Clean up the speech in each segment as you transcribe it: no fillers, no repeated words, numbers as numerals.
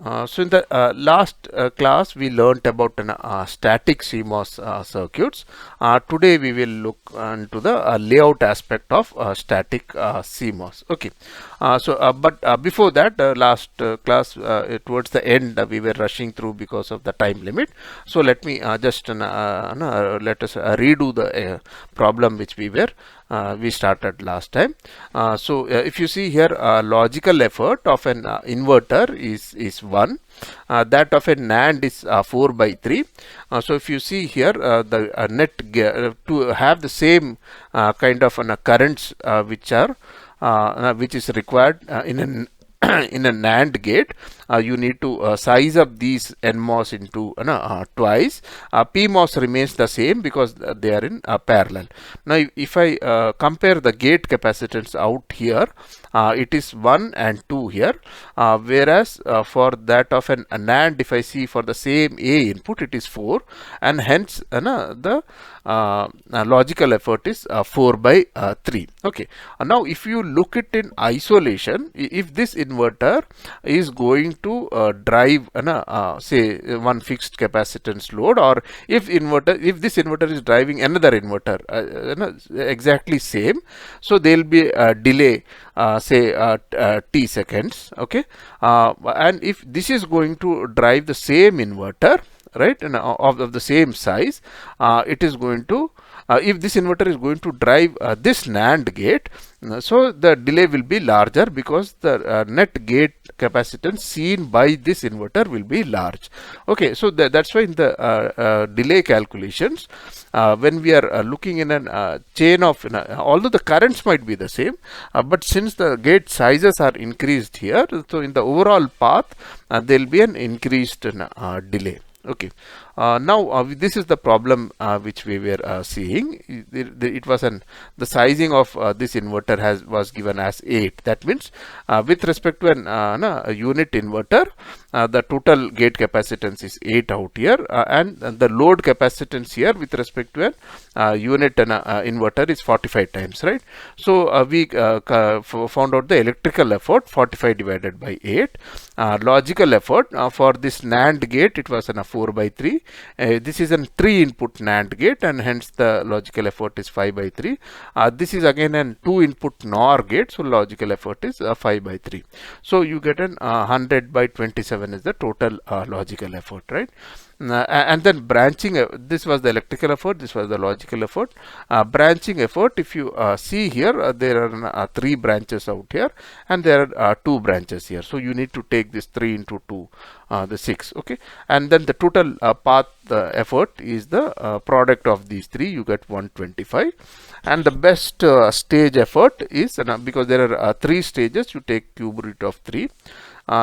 So in the last class we learnt about static CMOS circuits. Today we will look into the layout aspect of static CMOS. Okay. But before that, last class towards the end we were rushing through because of the time limit. So let me just let us redo the problem which we started last time. If you see here, logical effort of an inverter is 1. That of a NAND is 4 by 3. So if you see here, the to have the same kind of currents which is required in an in a NAND gate, you need to size up these NMOS into twice. PMOS remains the same because they are in parallel. Now, if I compare the gate capacitance out here, it is 1 and 2 here, whereas for that of a NAND, if I see for the same A input, it is 4, and hence the logical effort is 4 by 3. Okay. Now, if you look it in isolation, if this inverter is going to drive say one fixed capacitance load, or if this inverter is driving another inverter exactly same, so there will be a delay say t seconds. Okay. And if this is going to drive the same inverter, right, and of the same size, it is going to if this inverter is going to drive this NAND gate, so the delay will be larger because the net gate capacitance seen by this inverter will be large. Okay, so that's why in the delay calculations, when we are looking in a chain of, although the currents might be the same, but since the gate sizes are increased here, so in the overall path there will be an increased delay. Okay. Now this is the problem which we were seeing. It was the sizing of this inverter was given as 8. That means with respect to a unit inverter, the total gate capacitance is 8 out here, and the load capacitance here with respect to a unit inverter is 45 times, right? So we found out the electrical effort 45 divided by 8. Logical effort for this NAND gate, it was 4 by 3. This is a 3 input NAND gate, and hence the logical effort is 5 by 3. This is again a 2 input NOR gate, so logical effort is 5 by 3. So you get an 100 by 27 is the total logical effort, right? And then branching, this was the electrical effort, this was the logical effort. Branching effort, if you see here, there are 3 branches out here, and there are 2 branches here. So you need to take this 3 into 2, the 6. Okay, and then the total path effort is the product of these 3. You get 125, and the best stage effort is because there are 3 stages. You take cube root of 3.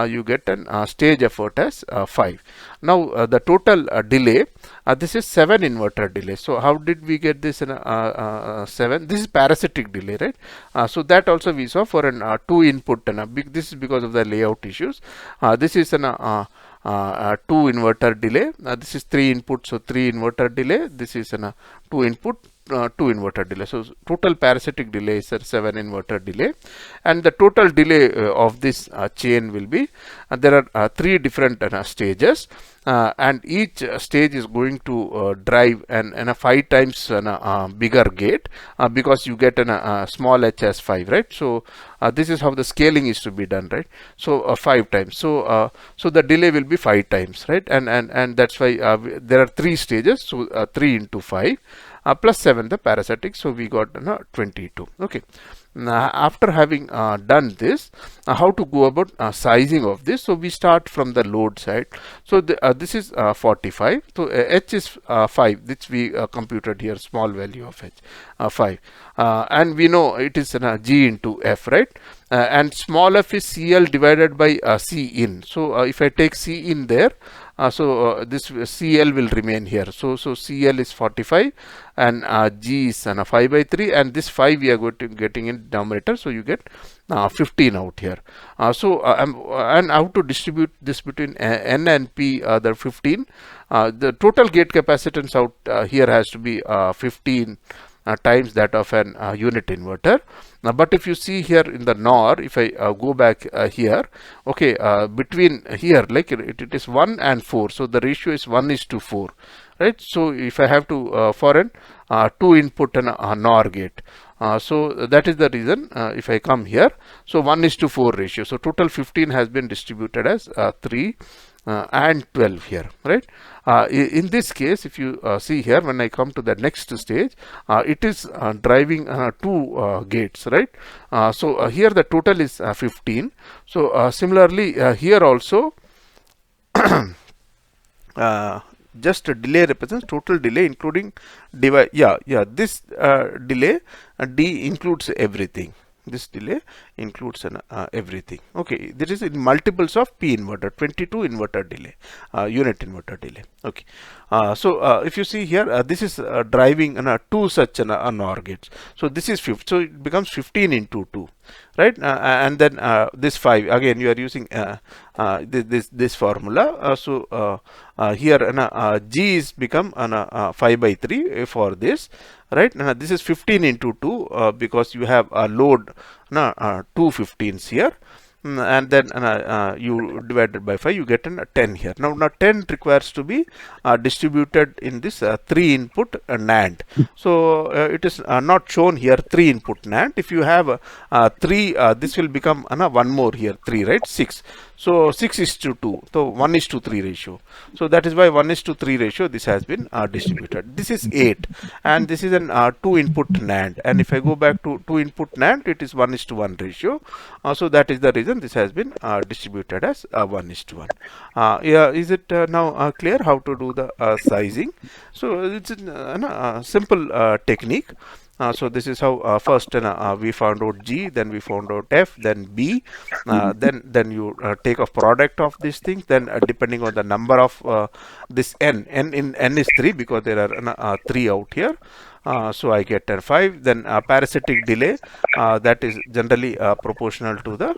You get an stage effort as 5. Now the total delay, this is 7 inverter delay. So how did we get this in 7? This is parasitic delay, right? So that also we saw for an 2 input, this is because of the layout issues. This is an 2 inverter delay. This is 3 input, so 3 inverter delay. This is an 2 input, 2 inverter delay. So total parasitic delay is a 7 inverter delay, and the total delay of this chain will be there are 3 different stages, and each stage is going to drive a 5 times bigger gate, because you get a small h as 5, right? So this is how the scaling is to be done, right? So 5 times. So so the delay will be 5 times, right? And that's why there are 3 stages. So 3 into 5. Plus 7 the parasitic, so we got 22. Okay. Now, after having done this, how to go about sizing of this? So we start from the load side. So this is 45. So h is 5, which we computed here, small value of h 5, and we know it is g into f, right? And small f is CL divided by C in. So if I take C in there, this CL will remain here. So CL is 45, and G is 5 by 3, and this 5 we are going to getting in denominator. So you get 15 out here. And how to distribute this between N and P, the 15. The total gate capacitance out here has to be 15 times that of an unit inverter. But if you see here in the NOR, if I go back here, okay, between here, like it is 1 and 4, so the ratio is 1:4, right? So if I have to for an 2 input and a NOR gate, so that is the reason if I come here, so 1:4 ratio, so total 15 has been distributed as 3 and 12 here, right? In this case, if you see here, when I come to the next stage, it is driving 2 gates, right? So here the total is 15. So similarly here also just a delay represents total delay including device. Yeah, this delay D includes everything. This delay includes everything. Okay, this is in multiples of P inverter, 22 inverter delay, unit inverter delay. Okay, so if you see here, this is driving 2 such NOR gates. So this is 50. So it becomes 15 into 2, right? And then this 5 again. You are using this formula. So here G is become 5/3 for this. Right, this is 15 into 2 because you have a load 2 15s here, and then you divided by 5, you get a 10 here. Now 10 requires to be distributed in this 3 input NAND. So it is not shown here 3 input NAND. If you have 3, this will become one more here, 3, right? 6. So 6:2, so 1:3 ratio. So that is why 1:3 ratio this has been distributed. This is 8, and this is an 2 input NAND. And if I go back to 2 input NAND, it is 1:1 ratio. So that is the reason this has been distributed as 1:1. Yeah, is it now clear how to do the sizing? So it's a simple technique. So this is how first we found out G, then we found out F, then B, then you take a product of these things, then depending on the number of this N is 3 because there are 3 out here. So I get 5. Then parasitic delay, that is generally proportional to the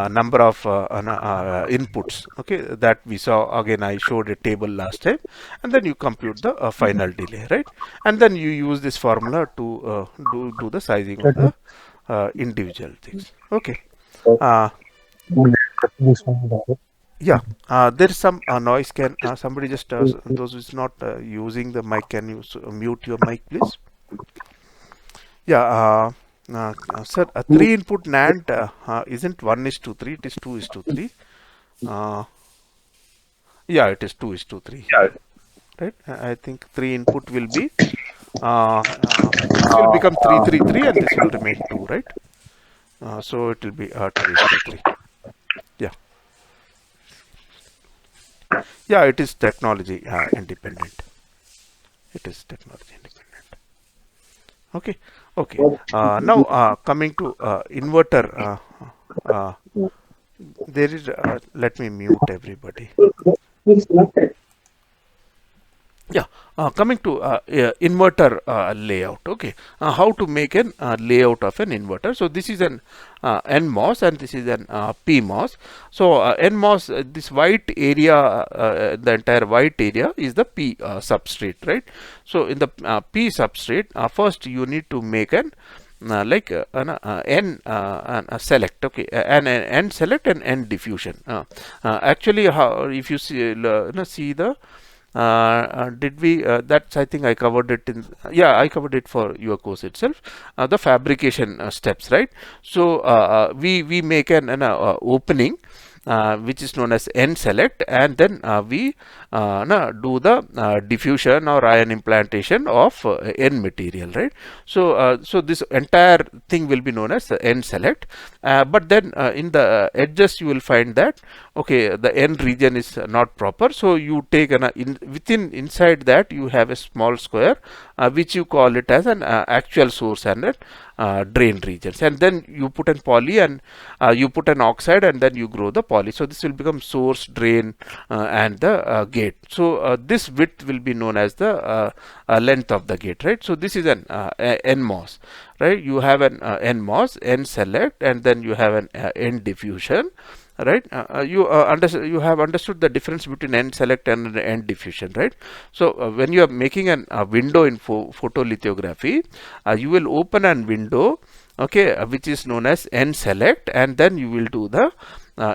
number of inputs. Okay, that we saw again. I showed a table last time, and then you compute the final delay, right? And then you use this formula to do the sizing of the individual things. Okay. Yeah, there is some noise. Can somebody just those who is not using the mic, can you mute your mic, please? Yeah, sir, a 3 input NAND isn't 1:3, it is 2:3. Yeah, it is 2:3. Right? I think 3 input will be this will become 3:3, and this will remain 2, right? So it will be 2:3. Yeah. Yeah, it is technology independent. It is technology independent. Okay. Okay. Now coming to inverter, there is. Let me mute everybody. Yeah, coming to inverter layout. Okay, how to make an layout of an inverter. So this is an NMOS and this is an PMOS. So NMOS, this white area, the entire white area is the P substrate, right? So in the P substrate, first you need to make an like N select. Okay, an N select and N diffusion. Actually, how if you see see the did we that's I think I covered it in, yeah, I covered it for your course itself, the fabrication steps, right? So we make an opening which is known as N select, and then we do the diffusion or ion implantation of N material, right? So so this entire thing will be known as N select, but then in the edges you will find that okay, the N region is not proper, so you take an inside that you have a small square which you call it as an actual source and a drain regions, and then you put an poly and you put an oxide, and then you grow the poly. So this will become source, drain, and the gate. So this width will be known as the length of the gate, right? So this is an NMOS, right? You have an NMOS, N select, and then you have an N diffusion, right? You have understood the difference between end select and end diffusion, right? So when you are making a window in photolithography, you will open a window, okay, which is known as end select, and then you will do the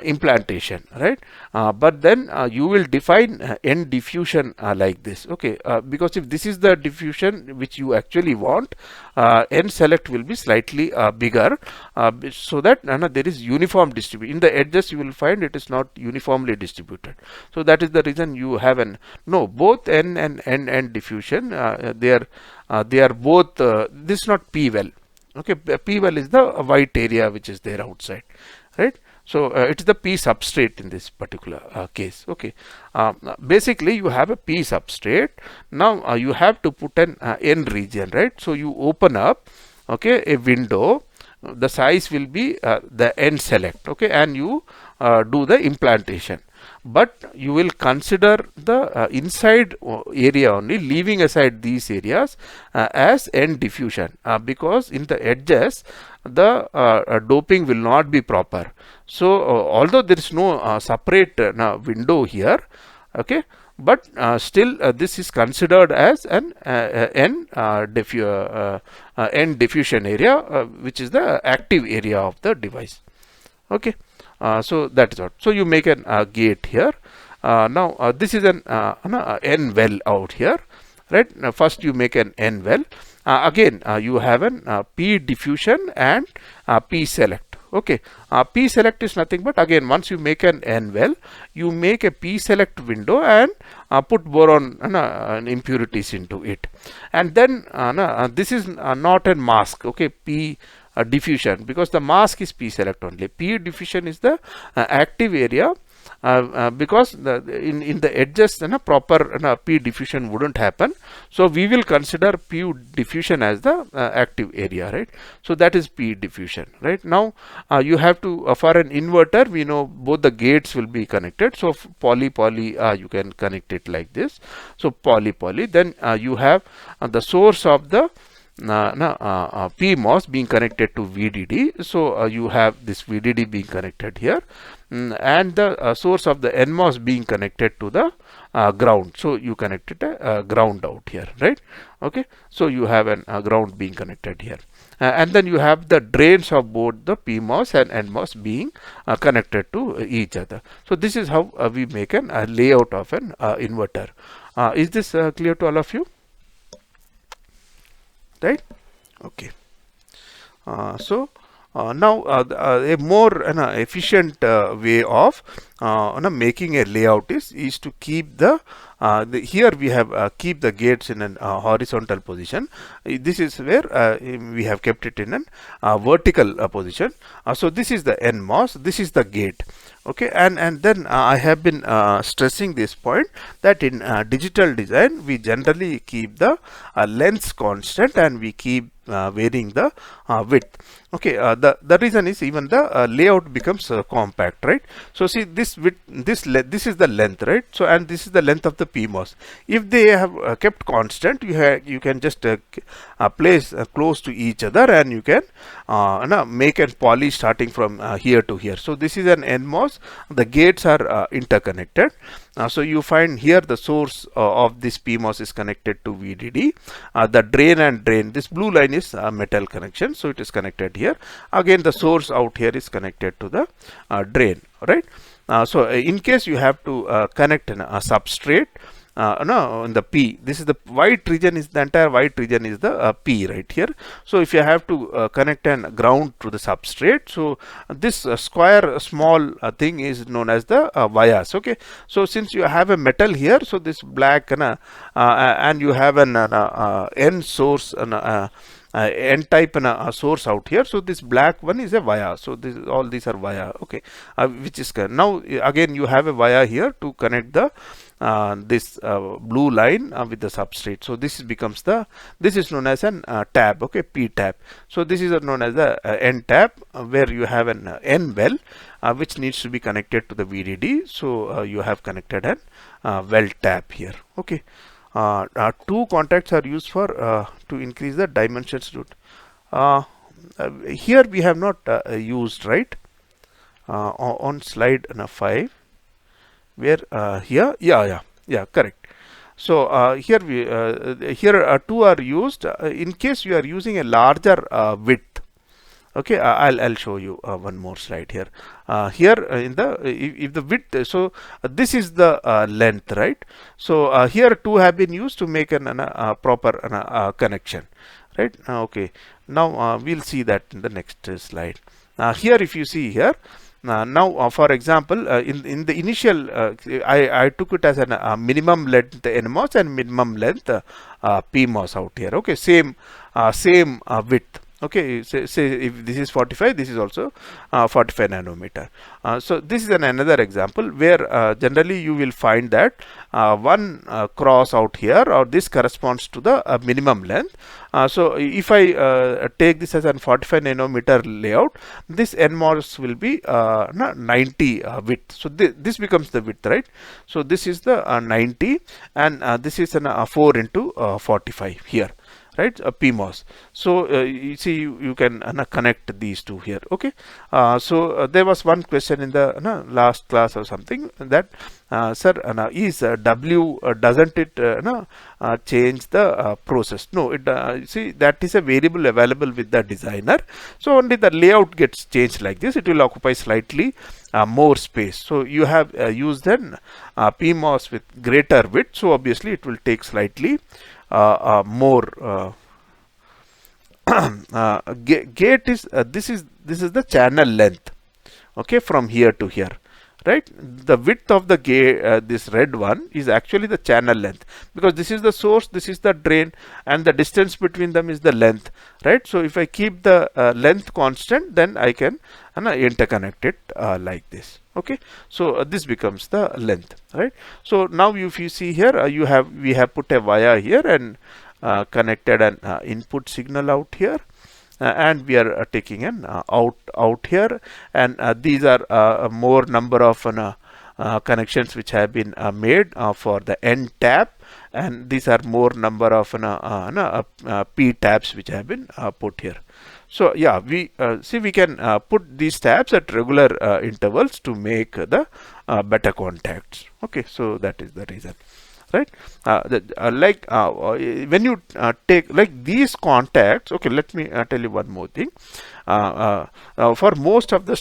implantation, right? But then you will define end diffusion like this, okay, because if this is the diffusion which you actually want, end select will be slightly bigger, so that there is uniform distribution. In the edges you will find it is not uniformly distributed, so that is the reason you have an no both N and N and diffusion, they are both, this is not P well, okay. P well is the white area which is there outside, right? So it is the P substrate in this particular case, okay. Basically you have a P substrate. Now you have to put an N region, right? So you open up, okay, a window. The size will be the end select, okay, and you do the implantation. But you will consider the inside area only, leaving aside these areas as end diffusion, because in the edges the doping will not be proper. So although there is no separate window here, okay, but still this is considered as an end diffusion area, which is the active area of the device, okay. So that is what. So you make an gate here. Now this is an N well out here, right? Now first you make an N well. Again you have an P diffusion and P select. Okay, P select is nothing but, again, once you make an N well, you make a P select window and put boron impurities into it, and then this is not a mask, okay, P diffusion, because the mask is P select only. P diffusion is the active area, because in the edges proper P diffusion wouldn't happen, so we will consider P diffusion as the active area, right? So that is P diffusion, right? Now you have to, for an inverter, we know both the gates will be connected, so poly you can connect it like this. So poly, then you have the source of the PMOS being connected to VDD, so you have this VDD being connected here, and the source of the NMOS being connected to the ground, so you connected a ground out here, right? Okay, so you have an ground being connected here, and then you have the drains of both the PMOS and NMOS being connected to each other. So this is how we make an layout of an inverter. Is this clear to all of you? Right? Okay. So now a more efficient way of making a layout is to keep the here we have keep the gates in an horizontal position. This is where we have kept it in an vertical position. So this is the NMOS, this is the gate, okay, and then I have been stressing this point that in digital design we generally keep the length constant and we keep varying the width, okay. The reason is even the layout becomes compact, right? So see, this width, this is the length, right? So and this is the length of the PMOS. If they have kept constant, you can just place close to each other, and you can make a poly starting from here to here. So this is an NMOS. The gates are interconnected. So you find here the source of this PMOS is connected to VDD. The drain and drain, this blue line is metal connection, so it is connected here. Again, the source out here is connected to the drain, right? So in case you have to connect a substrate, in the P, this is the white region, is the entire white region is the P right here. So if you have to connect an ground to the substrate, so this square small thing is known as the vias, okay. So since you have a metal here, so this black and you have an N source, N type source out here, so this black one is a via, so this all these are via, okay, which is now again you have a via here to connect the this blue line with the substrate. So this becomes the, this is known as an tab, okay, P tab. So this is known as the N tab, where you have an N well which needs to be connected to the VDD. So you have connected an well tab here, okay. Two contacts are used for to increase the dimensions. Here we have not used, right? on slide 5, where here, yeah, correct. So here two are used in case you are using a larger width. Okay, I'll show you one more slide here. Here in the if the width, so this is the length, right? So here two have been used to make an proper connection, right? Okay, now we'll see that in the next slide. Here, if you see here. Now, for example, in the initial, I took it as a minimum length NMOS and minimum length PMOS out here. Okay, same width. Okay, say if this is 45, this is also 45 nanometer. So this is another example where generally you will find that one cross out here, or this corresponds to the minimum length. So if I take this as a 45 nanometer layout, this NMOS will be 90 width. So this becomes the width, right? So this is the 90, and this is an 4 into 45 here, right? PMOS. So you see, you can connect these two here. Okay. So there was one question in the last class or something that sir, is W doesn't it change the process? No, it see, that is a variable available with the designer. So only the layout gets changed like this. It will occupy slightly more space. So you have used an PMOS with greater width. So obviously it will take slightly more gate is this is the channel length, okay, from here to here, right? The width of the gate, this red one, is actually the channel length, because this is the source, this is the drain, and the distance between them is the length, right? So if I keep the length constant, then I can interconnect it like this. Okay, so this becomes the length, right? So now if you see here, we have put a wire here and connected an input signal out here, and we are taking an out here, and these are more number of connections which have been made for the N tap, and these are more number of P taps which have been put here. So yeah, we see, we can put these tabs at regular intervals to make the better contacts. Okay, so that is the reason, right? When you take like these contacts, okay, let me tell you one more thing. For most of the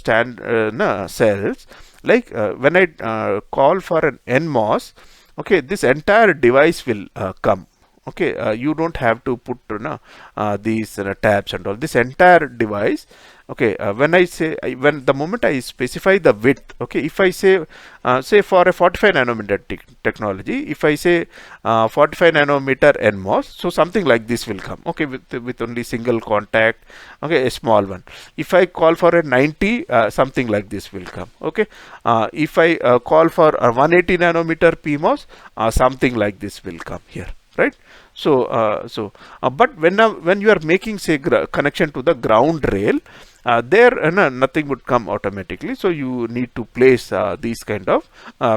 cells, like when I call for an NMOS, okay, this entire device will come. Okay, you don't have to put these tabs and all. This entire device, okay, when I say, when the moment I specify the width, okay, if I say for a 45 nanometer technology, if I say 45 nanometer NMOS, so something like this will come, okay, with only single contact, okay, a small one. If I call for a 90, something like this will come. Okay, if I call for a 180 nanometer PMOS, something like this will come here, right? So but when you are making, say, connection to the ground rail, there nothing would come automatically. So you need to place these kind of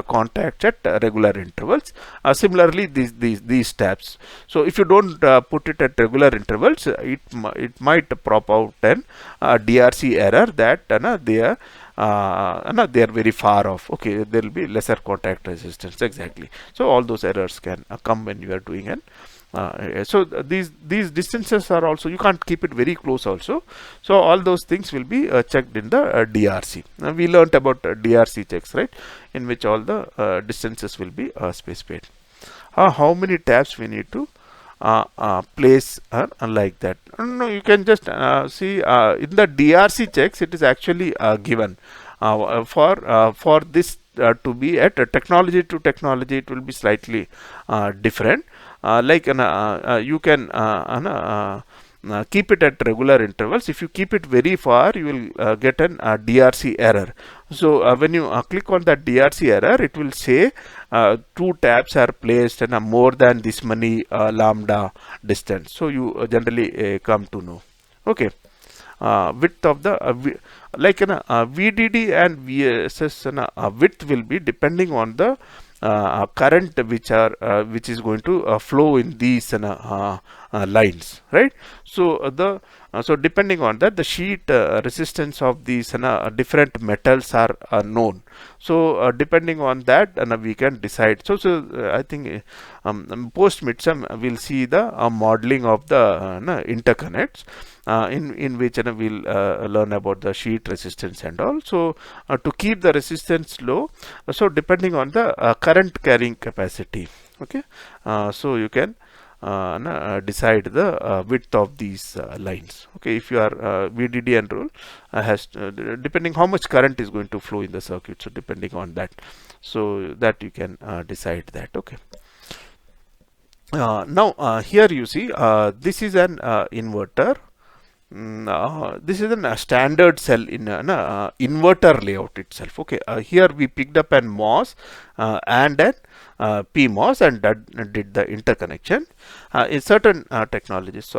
contacts at regular intervals. Similarly, these tabs. So if you don't put it at regular intervals, it might prop out an DRC error that they are very far off. Okay, there will be lesser contact resistance, exactly. So all those errors can come when you are doing an so these distances are also, you can't keep it very close also. So all those things will be checked in the DRC. We learnt about DRC checks, right, in which all the distances will be specified. How many tabs we need to place like that? No, you can just see in the DRC checks, it is actually given for this to be at technology to technology, it will be slightly different. Like you can keep it at regular intervals. If you keep it very far, you will get an DRC error. So when you click on that DRC error, it will say 2 tabs are placed and more than this many lambda distance. So you generally come to know. Okay, width of the like VDD and VSS width will be depending on the current which is going to flow in these lines, right? So the So depending on that, the sheet resistance of these different metals are known. So depending on that, we can decide. I think post midsem we'll see the modeling of the interconnects, in which we'll learn about the sheet resistance and all. So to keep the resistance low, so depending on the current carrying capacity, okay, so you can decide the width of these lines. Okay, if you are VDD and rule has depending how much current is going to flow in the circuit, so depending on that, so that you can decide that. Okay. Now here you see this is an inverter. This is a standard cell in an inverter layout itself. Okay, here we picked up an MOS and an PMOS and that did the interconnection. In certain technologies,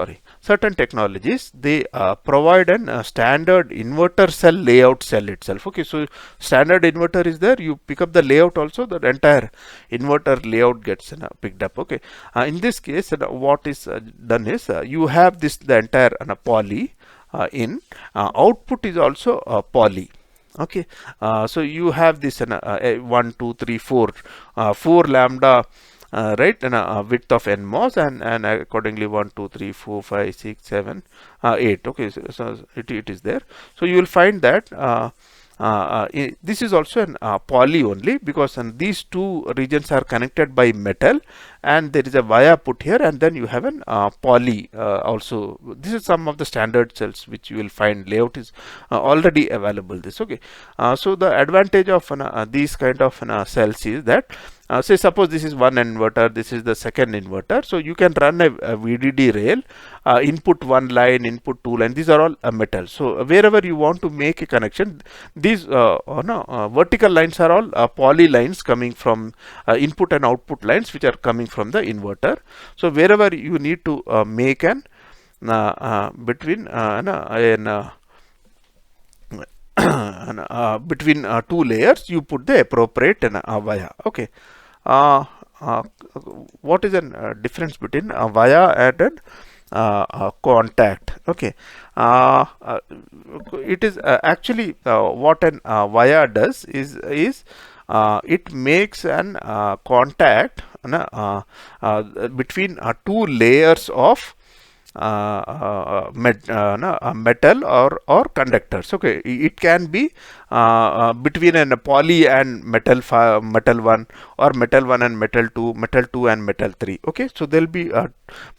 they provide an standard inverter cell layout cell itself. Okay, so standard inverter is there. You pick up the layout also. The entire inverter layout gets picked up. Okay, in this case, what is done is you have the entire poly in output is also poly. Okay, so you have this 1 2 3 4 4 lambda right, and width of NMOS, and accordingly 1 2 3 4 5 6 7 8. Okay, so it is there. So you will find that this is also an poly only, because these two regions are connected by metal, and there is a via put here, and then you have an poly also. This is some of the standard cells which you will find. Layout is already available. This, okay. So the advantage of these kind of cells is that say suppose this is one inverter, this is the second inverter, so you can run a VDD rail, input one line, input two line. These are all metal. So wherever you want to make a connection, these vertical lines are all poly lines coming from input and output lines which are coming from the inverter. So wherever you need to make an between between two layers, you put the appropriate via. Okay. What is the difference between via and contact? Okay, it is actually what an via does is it makes an contact between two layers of metal or conductors. Okay, it can be between a poly and metal 1, or metal 1 and metal 2 and metal 3. Okay, so there will be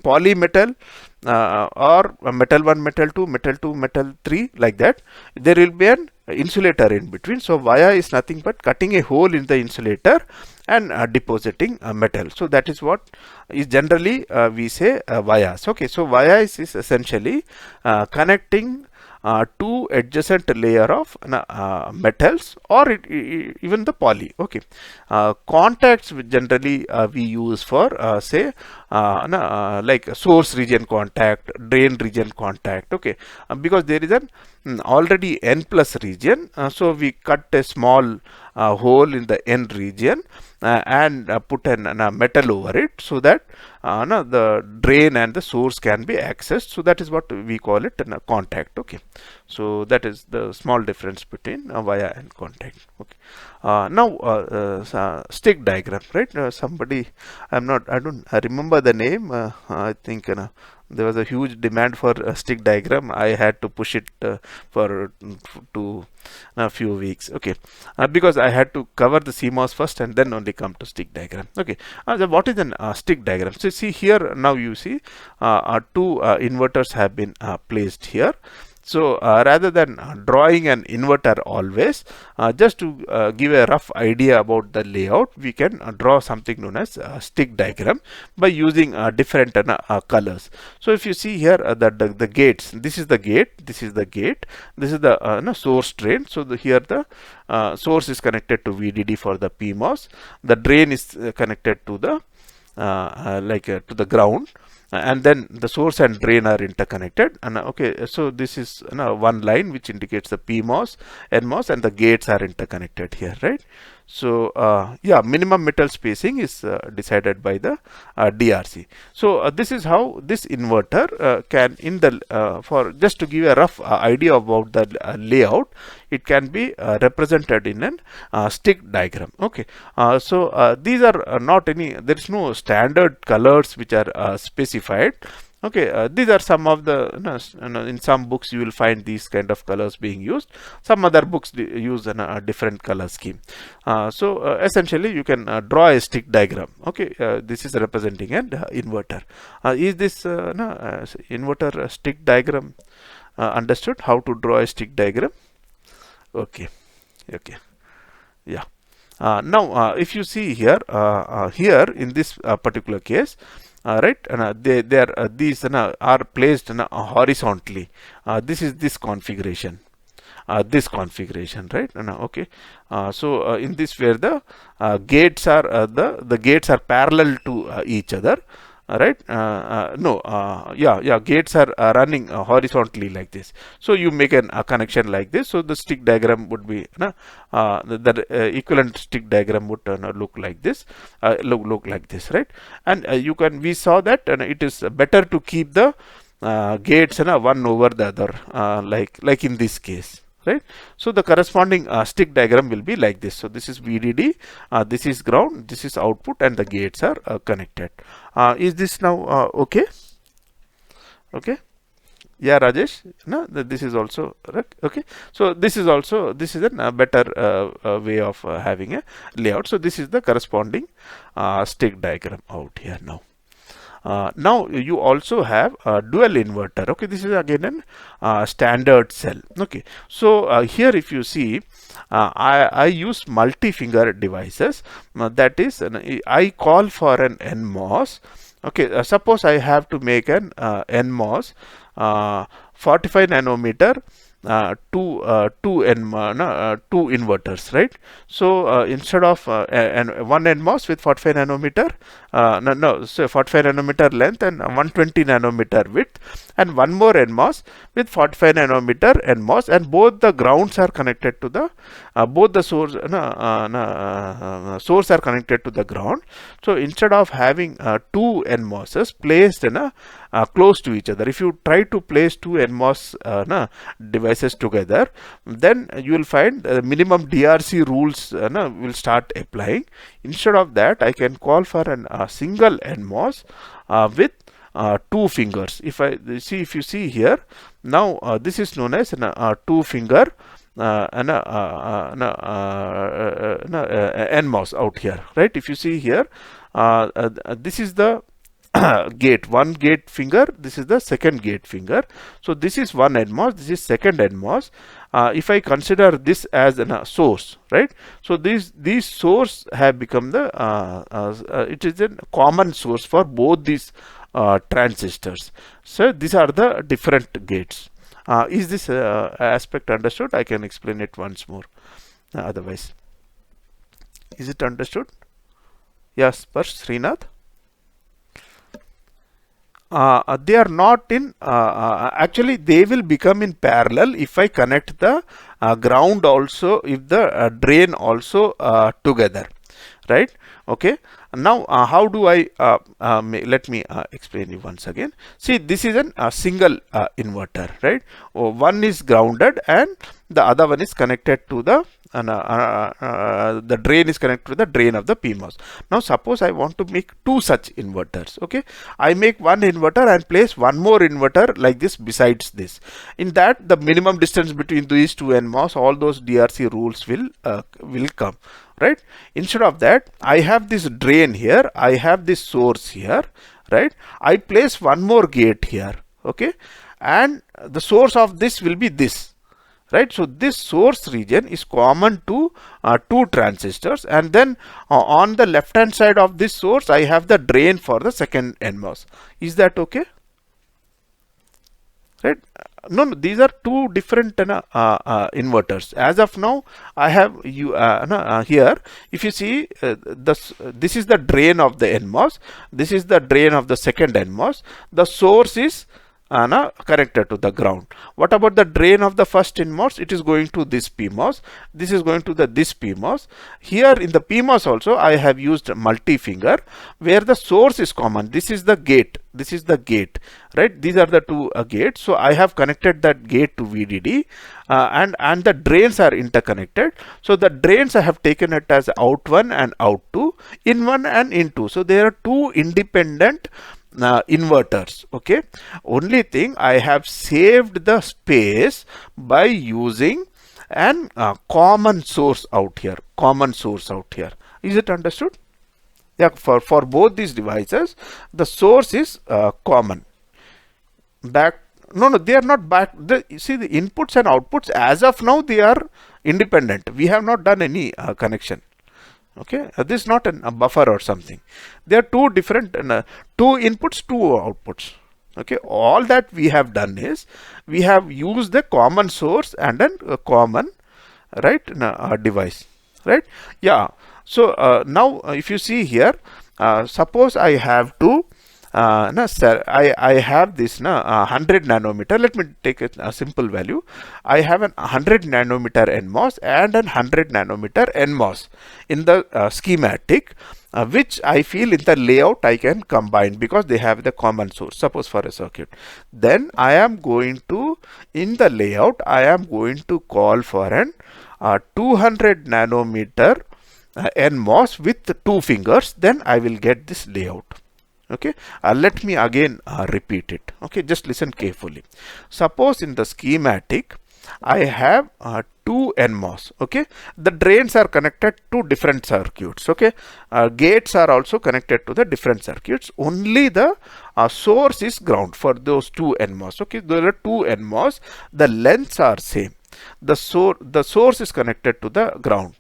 poly metal or metal 1, metal 2, metal 2, metal 3, like that. There will be an insulator in between. So via is nothing but cutting a hole in the insulator and depositing metal. So that is what is generally we say vias. Okay, so via is essentially connecting two adjacent layer of metals, or even the poly. Okay, contacts generally we use for say like source region contact, drain region contact. Okay, because there is an already N plus region, so we cut a small hole in the N region and put a metal over it, so that the drain and the source can be accessed. So that is what we call it a contact. Okay, so that is the small difference between via and contact. Okay, now stick diagram, right? Somebody, I don't remember the name. I think there was a huge demand for a stick diagram. I had to push it for a few weeks. Okay, because I had to cover the CMOS first and then only come to stick diagram. Okay, so what is an stick diagram? So see here, now you see two inverters have been placed here. So rather than drawing an inverter always, just to give a rough idea about the layout, we can draw something known as stick diagram by using different colors. So if you see here the gates, this is the gate, this is the gate, this is the source drain. So here the source is connected to VDD for the PMOS, the drain is connected to the to the ground, and then the source and drain are interconnected. And okay, so this is one line which indicates the PMOS, NMOS, and the gates are interconnected here, right? So yeah, minimum metal spacing is decided by the DRC. So this is how this inverter can, in the for just to give a rough idea about the layout, it can be represented in an stick diagram. Okay, so these are not any, there is no standard colors which are specified. Okay, these are some of the, in some books you will find these kind of colors being used. Some other books use a different color scheme. So essentially you can draw a stick diagram. Okay, this is representing an inverter. Is this inverter stick diagram understood? How to draw a stick diagram? Okay, okay, yeah. Now if you see here, here in this particular case, right, they are these are placed horizontally. This is this configuration, right? Okay, so in this, where the gates are the gates are parallel to each other. Right, no, yeah, gates are running horizontally like this. So you make a connection like this. So the stick diagram would be the equivalent stick diagram would look like this, look like this, right? And we saw that it is better to keep the gates one over the other, like in this case, right? So the corresponding stick diagram will be like this. So this is VDD, this is ground, this is output, and the gates are connected. Is this now okay? Okay, yeah, Rajesh, no, this is also right. Okay, so this is also, this is a better way of having a layout. So this is the corresponding stick diagram out here now. Now you also have a dual inverter. Okay, this is again a standard cell. Okay, so here if you see, I use multi-finger devices. That is, I call for an NMOS. Okay, suppose I have to make an NMOS 45 nanometer, two inverters, right? So instead of one NMOS with 45 nanometer, so 45 nanometer length and 120 nanometer width, and one more NMOS with 45 nanometer NMOS, and both the grounds are connected to the both the source source are connected to the ground. So instead of having two NMOSs placed in close to each other, if you try to place two NMOS devices together, then you will find minimum DRC rules will start applying. Instead of that, I can call for a single NMOS with two fingers. If you see here, now this is known as two finger NMOS out here, right? If you see here, this is the gate, one gate finger, this is the second gate finger. So this is one NMOS, this is second NMOS. If I consider this as a source, right? So these source have become the it is a common source for both these transistors. So these are the different gates. Is this aspect understood? I can explain it once more. Otherwise, is it understood? Yes, Parsh, Srinath. They are not in, actually they will become in parallel if I connect the ground also, if the drain also together, right? Okay, now how do I let me explain you once again. See, this is a single inverter, right? One is grounded and the other one is connected to the drain is connected to the drain of the PMOS. Now suppose I want to make two such inverters. Okay, I make one inverter and place one more inverter like this besides this. In that, the minimum distance between these two NMOS, all those DRC rules will come, right? Instead of that, I have this drain here, I have this source here, right? I place one more gate here, okay, and the source of this will be this. Right, so this source region is common to two transistors, and then on the left hand side of this source I have the drain for the second NMOS. Is that okay? right? No, these are two different inverters. As of now, I have you here. If you see, this is the drain of the NMOS. This is the drain of the second NMOS. The source is connected to the ground. What about the drain of the first NMOS? It is going to this PMOS. This is going to this PMOS. Here in the PMOS also, I have used multi-finger where the source is common. This is the gate. This is the gate, right? These are the two gates. So I have connected that gate to VDD, and the drains are interconnected. So the drains I have taken it as out 1 and out 2, in 1 and in 2. So there are two independent inverters. Okay, only thing, I have saved the space by using an common source out here. Is it understood? Yeah, for both these devices, the source is common. No, they are not back. You see, the inputs and outputs as of now, they are independent. We have not done any connection. Okay, this is not a buffer or something. They are two different, two inputs, two outputs. Okay, all that we have done is we have used the common source and a common, right, device, right? Yeah. So now if you see here, suppose I have to I have this 100 nanometer. Let me take a simple value. I have an 100 nanometer NMOS and an 100 nanometer NMOS in the schematic, which I feel in the layout I can combine because they have the common source. Suppose for a circuit, then I am going to, in the layout, I am going to call for an 200 nanometer NMOS with 2 fingers. Then I will get this layout. Okay, let me again repeat it. Okay, just listen carefully. Suppose in the schematic I have 2 NMOS. Okay, the drains are connected to different circuits. Okay, gates are also connected to the different circuits. Only the source is ground for those 2 NMOS. Okay, there are 2 NMOS. The lengths are same. The source is connected to the ground.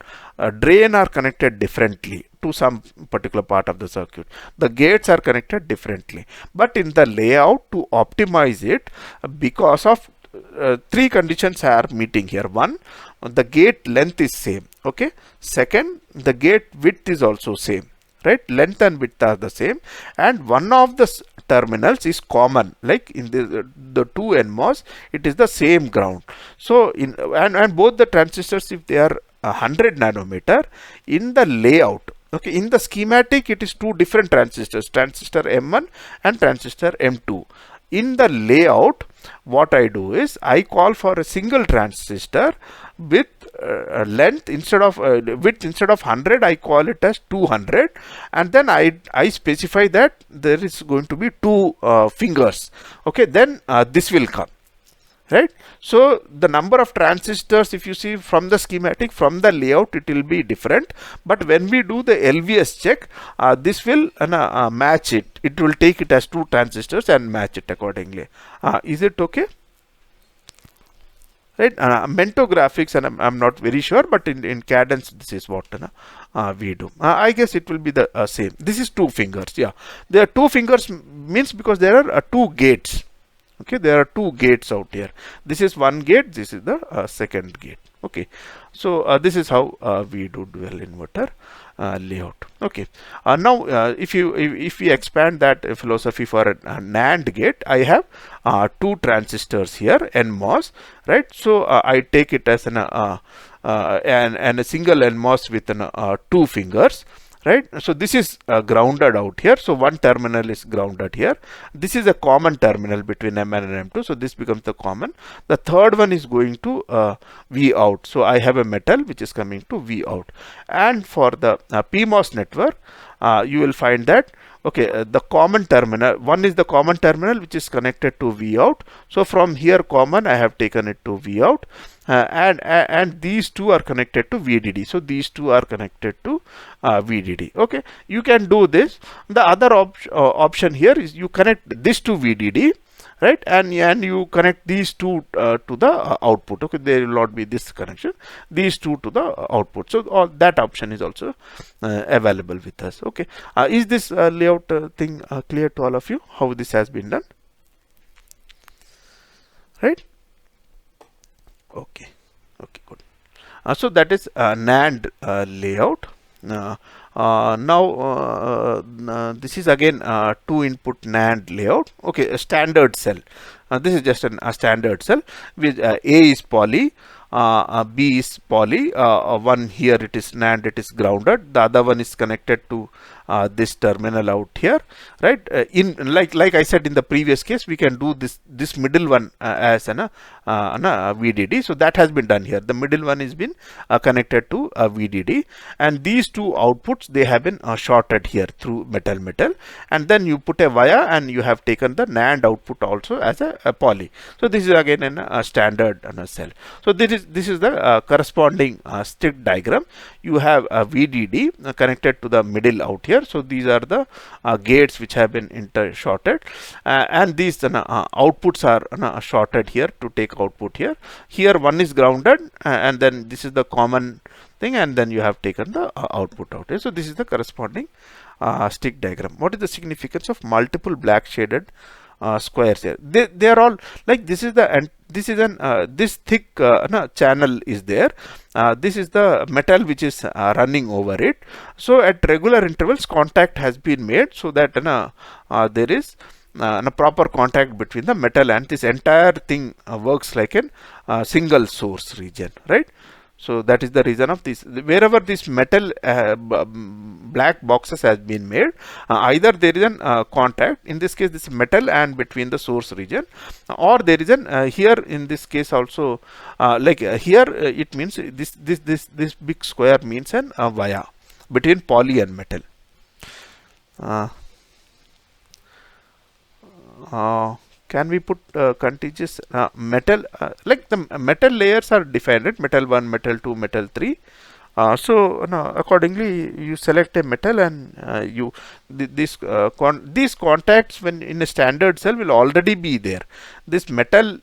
Drain are connected differently to some particular part of the circuit. The gates are connected differently. But in the layout, to optimize it, because of 3 conditions are meeting here. One, the gate length is same. Okay. Second, the gate width is also same. Right, length and width are the same, and one of the terminals is common, like in the 2 NMOS, it is the same ground. So in and both the transistors, if they are 100 nanometer, in the layout, okay, in the schematic, it is 2 different transistors, transistor M1 and transistor M2. In the layout, what I do is I call for a single transistor with length instead of width instead of 100, I call it as 200, and then I specify that there is going to be 2 fingers. Okay, then this will come. Right. So the number of transistors, if you see from the schematic, from the layout, it will be different. But when we do the LVS check, this will match it. It will take it as 2 transistors and match it accordingly. Is it okay? Right. Mento graphics, and I'm not very sure, but in Cadence, this is what we do. I guess it will be the same. This is 2 fingers. Yeah, there are 2 fingers means because there are 2 gates. Okay, there are 2 gates out here. This is 1 gate. This is the second gate. Okay, so this is how we do dual inverter layout. Okay, now if we expand that philosophy for a NAND gate, I have 2 transistors here, NMOS, right? So I take it as and a single NMOS with 2 fingers. Right, so this is grounded out here. So one terminal is grounded here. This is a common terminal between M1 and M2. So this becomes the common. The third one is going to V out. So I have a metal which is coming to V out. And for the PMOS network, you will find that okay, the common terminal, one is the common terminal which is connected to V out. So from here common, I have taken it to V out, and these 2 are connected to VDD. So these 2 are connected to VDD. Okay, you can do this. The other option here is you connect this to VDD. Right, and you connect these 2 to the output. Okay, there will not be this connection, these 2 to the output. So all that option is also available with us. Okay, is this layout thing clear to all of you, how this has been done? right? Okay, okay, good. So that is NAND layout. Uh, this is again two input NAND layout. Okay, a standard cell. This is just a standard cell with A is poly, B is poly. One here it is NAND, it is grounded. The other one is connected to this terminal out here, right? In like I said in the previous case, we can do this middle one as an VDD. So that has been done here. The middle one is been connected to a VDD, and these two outputs, they have been shorted here through metal, and then you put a via, and you have taken the NAND output also as a poly. So this is again a standard cell. So this is the corresponding stick diagram. You have a VDD connected to the middle out here. So these are the gates which have been shorted, and these outputs are shorted here to take output here. Here one is grounded, and then this is the common thing, and then you have taken the output out here. So this is the corresponding stick diagram. What is the significance of multiple black shaded squares here? They are all like this is the this thick channel is there. This is the metal which is running over it. So at regular intervals contact has been made, so that there is a proper contact between the metal, and this entire thing works like a single source region, right? So that is the reason of this. Wherever this metal black boxes has been made, either there is an contact, in this case this metal and between the source region, or there is an here in this case also here it means this big square means an via between poly and metal. Can we put contiguous metal, like the metal layers are defined, right? Metal 1, metal 2, metal 3. So accordingly you select a metal, and these contacts when in a standard cell will already be there. This metal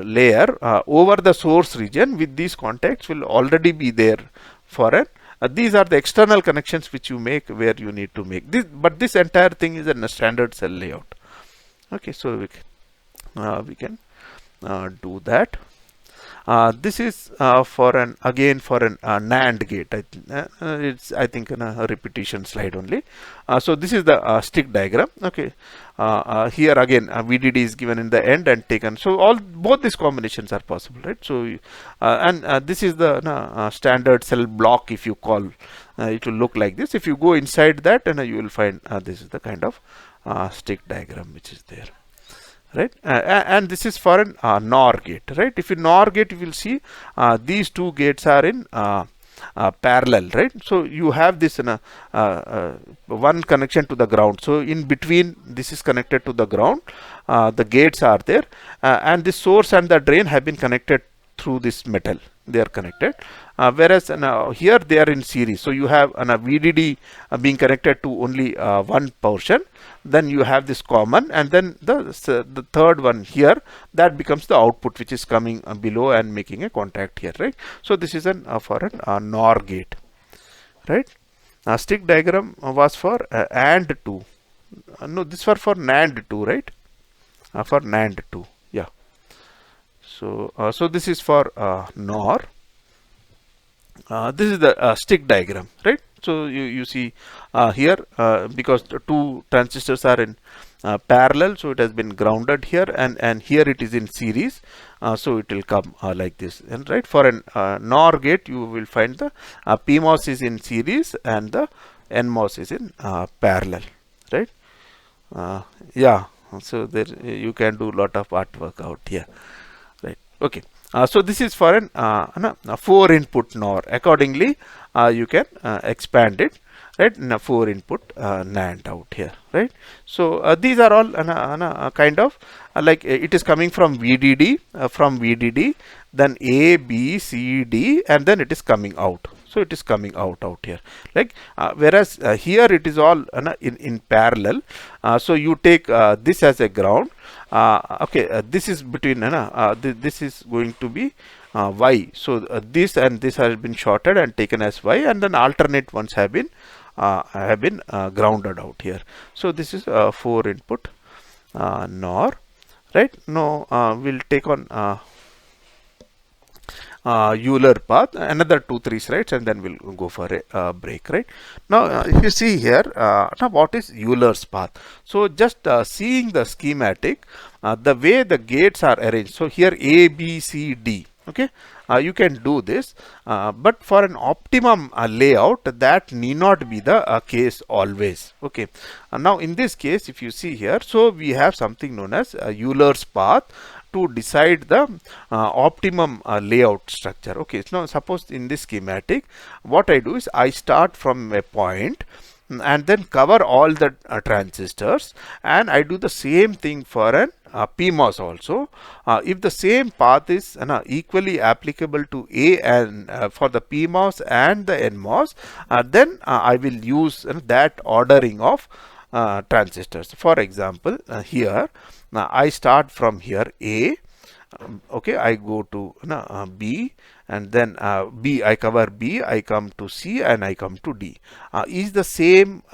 layer over the source region with these contacts will already be there for a these are the external connections which you make where you need to make this, but this entire thing is in a standard cell layout. Okay, so we can do that. This is for an NAND gate. It's I think a repetition slide only. So this is the stick diagram. Okay, here again VDD is given in the end and taken. So both these combinations are possible, right? So and this is the standard cell block, if you call. It will look like this. If you go inside that, you will find this is the kind of stick diagram which is there, right? And this is for an NOR gate, right? If in NOR gate you will see these two gates are in parallel, right? So you have this one connection to the ground. So in between this is connected to the ground. The gates are there, and the source and the drain have been connected through this metal. They are connected, whereas here they are in series. So you have a VDD being connected to only one portion. Then you have this common, and then the third one here, that becomes the output which is coming below and making a contact here, right? So this is for an NOR gate, right? Stick diagram was for AND 2. No, this was for NAND 2, right? For NAND 2, yeah. So so this is for NOR. This is the stick diagram, right? So you see here because the two transistors are in parallel, so it has been grounded here, and here it is in series. So it will come like this, and right, for an NOR gate you will find the PMOS is in series and the NMOS is in parallel, right? Yeah, so there you can do a lot of artwork out here, right? Okay. So this is for a 4 input NOR. Accordingly, you can expand it, right, in a 4 input NAND out here, right? So these are all kind of like it is coming from VDD, then A, B, C, D, and then it is coming out. So it is coming out here, like whereas here it is all in parallel. So you take this as a ground. Okay, this is between this is going to be Y. So this and this has been shorted and taken as Y, and then alternate ones have been grounded out here. So this is 4 input NOR. right? Now we'll take on Euler path, another 2-3 slides, and then we'll go for a break, right? Now, if you see here, now what is Euler's path? So, just seeing the schematic, the way the gates are arranged. So, here A, B, C, D. Okay, you can do this, but for an optimum layout, that need not be the case always. Okay, now in this case, if you see here, so we have something known as Euler's path to decide the optimum layout structure. Okay, so now suppose in this schematic, what I do is I start from a point and then cover all the transistors, and I do the same thing for an PMOS also. If the same path is equally applicable to A and for the PMOS and the NMOS, then I will use that ordering of transistors. For example, here I start from here A. Okay, I go to B, and then B, I cover B, I come to C, and I come to D. Is the same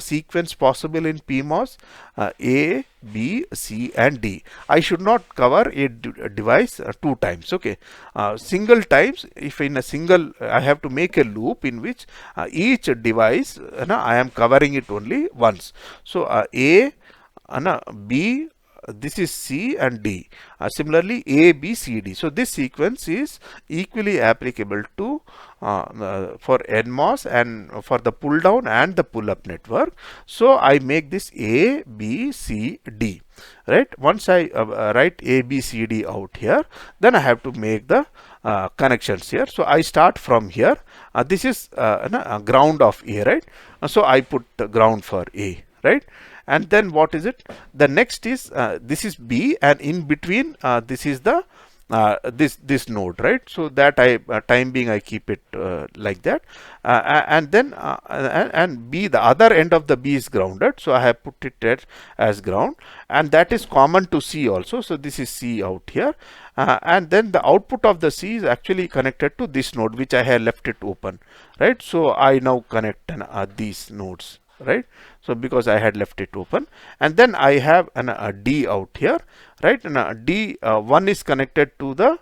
sequence possible in PMOS? A, B, C, and D. I should not cover a device 2 times. Okay, single times. If in a single, I have to make a loop in which each device I am covering it only once. So A, B, this is C and D. Similarly, A, B, C, D. So this sequence is equally applicable to for NMOS and for the pull down and the pull up network. So I make this A, B, C, D. Right. Once I write A, B, C, D out here, then I have to make the connections here. So I start from here. This is a ground of A, right? So I put ground for A, right? And then what is it? The next is this is B, and in between this is the this node, right? So that I time being I keep it like that, and then and B, the other end of the B is grounded, so I have put it as ground, and that is common to C also. So this is C out here, and then the output of the C is actually connected to this node which I have left it open, right? So I now connect these nodes, right? So because I had left it open, and then I have a D out here, right? And D one is connected to the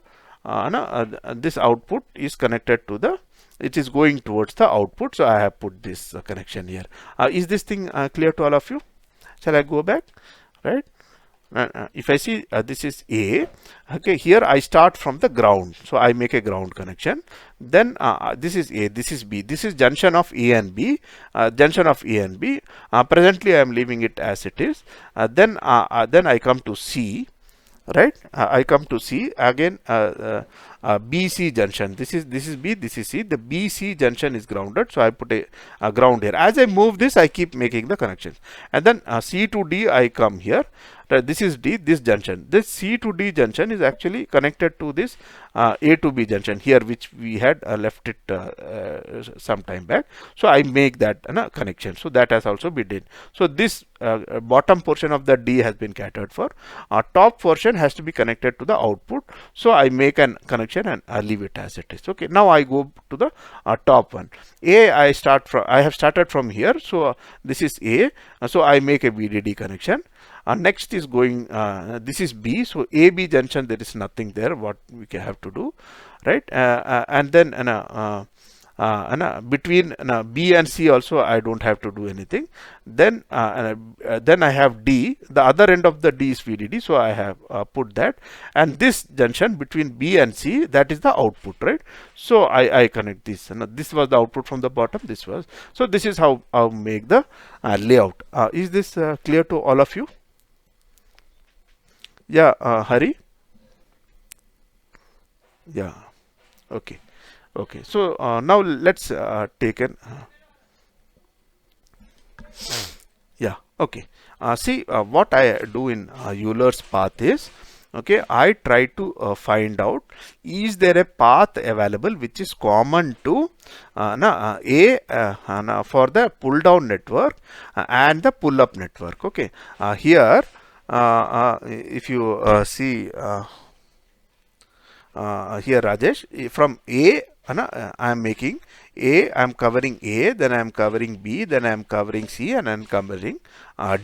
this output is connected to the, it is going towards the output. So I have put this connection here. Is this thing clear to all of you? Shall I go back? Right? If I see this is A, okay, here I start from the ground, so I make a ground connection. Then this is A, this is B, this is junction of A and B, junction of A and B. Presently I am leaving it as it is. Then I come to C, right? I come to C again. BC junction, this is B, this is C. The BC junction is grounded, so I put a ground here. As I move this, I keep making the connections, and then C to D I come here. This is D, this junction. This C to D junction is actually connected to this A to B junction here, which we had left it some time back. So I make that connection. So that has also been done. So this bottom portion of the D has been catered for. Top portion has to be connected to the output. So I make an connection and I leave it as it is. Okay. Now I go to the top one. A, I have started from here. So this is A. So I make a VDD connection. Next is going, this is B, so AB junction, there is nothing there what we can have to do, right? And then between B and C also I don't have to do anything. Then I have D, the other end of the D is VDD, so I have put that, and this junction between B and C, that is the output, right? So I connect this, and this was the output from the bottom, this was. So this is how I make the layout. Is this clear to all of you? Yeah, Hari? Yeah, okay. Okay, so now let's take an yeah, okay. See, what I do in Euler's path is, okay, I try to find out, is there a path available which is common to for the pull down network and the pull up network. Okay, here if you see here Rajesh, from A, I am making A, I am covering A, then I am covering B, then I am covering C, and I am covering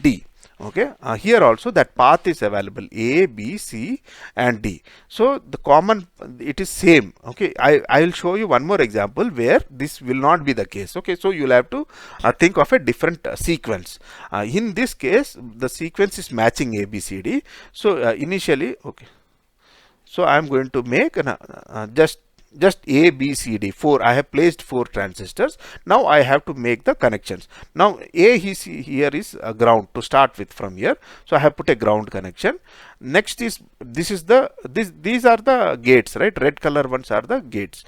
D. Okay, here also that path is available, A, B, C and D. So the common, it is same. Okay, I will show you one more example where this will not be the case. Okay, so you will have to think of a different sequence. In this case the sequence is matching A, B, C, D. So initially, okay, so I am going to make just A, B, C, D, 4. I have placed 4 transistors. Now I have to make the connections. Now A here is a ground to start with from here. So I have put a ground connection. Next is, these are the gates, right? Red color ones are the gates.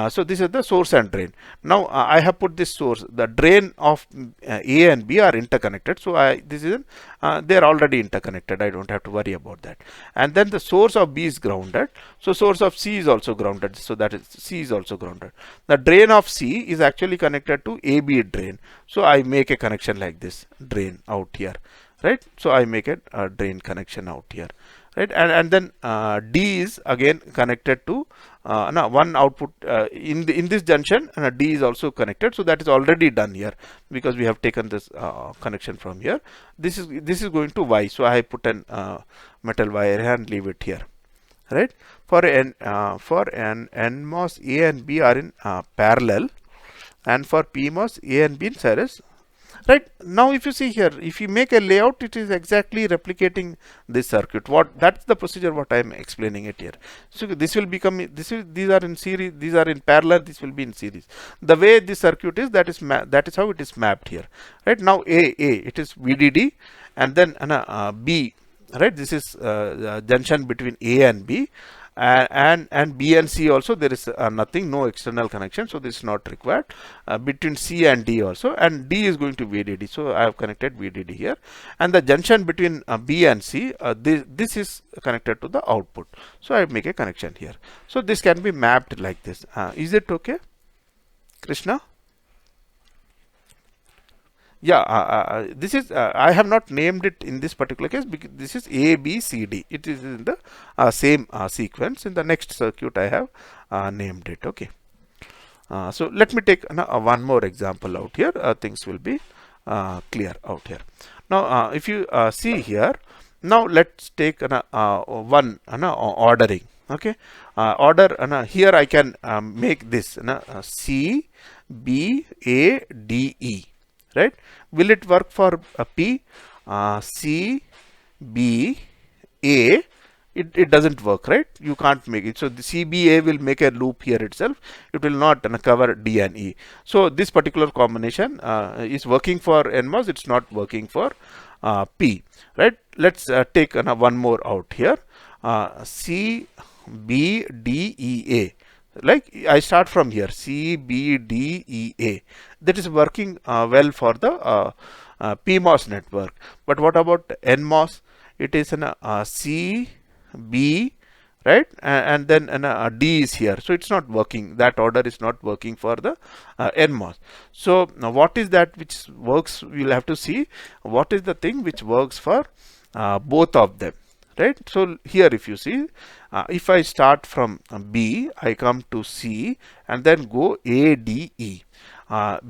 So this is the source and drain. Now I have put this source. The drain of A and B are interconnected. So they are already interconnected. I don't have to worry about that. And then the source of B is grounded. So source of C is also grounded. So that is C is also grounded. The drain of C is actually connected to AB drain. So I make a connection like this, drain out here, right? So I make a drain connection out here, right? And then D is again connected to one output in this junction, and D is also connected. So that is already done here because we have taken this connection from here. This is going to Y. So I put an metal wire and leave it here, right? For an NMOS, A and B are in parallel, and for PMOS, A and B in series. Right now, if you see here, if you make a layout, it is exactly replicating this circuit. That's the procedure what I am explaining it here. So this will become these are in series, these are in parallel, this will be in series. The way this circuit is, that is how it is mapped here. Right now, it is VDD, and then B. Right, this is junction between A and B. And B and C also there is nothing, no external connection, so this is not required. Between C and D also, and D is going to VDD, so I have connected VDD here. And the junction between B and C, this is connected to the output, so I make a connection here. So this can be mapped like this. Is it okay, Krishna? Yeah, this is I have not named it in this particular case because this is A, B, C, D. It is in the same sequence. In the next circuit I have named it. Okay. So let me take one more example out here. Things will be clear out here. Now if you see here, now let's take one ordering. Okay, order here I can make this C, B, A, D, E. Right? Will it work for P? C, B, A? It doesn't work, right? You can't make it. So the CBA will make a loop here itself. It will not cover D and E. So this particular combination is working for NMOS. It's not working for P, right? Let's take one more out here. C, B, D, E, A. Like I start from here, C, B, D, E, A. That is working well for the PMOS network. But what about NMOS? It is an C, B, right? And then D is here. So it's not working. That order is not working for the NMOS. So now what is that which works? We'll have to see what is the thing which works for both of them. Right. So here if you see, if I start from B, I come to C and then go A, D, E.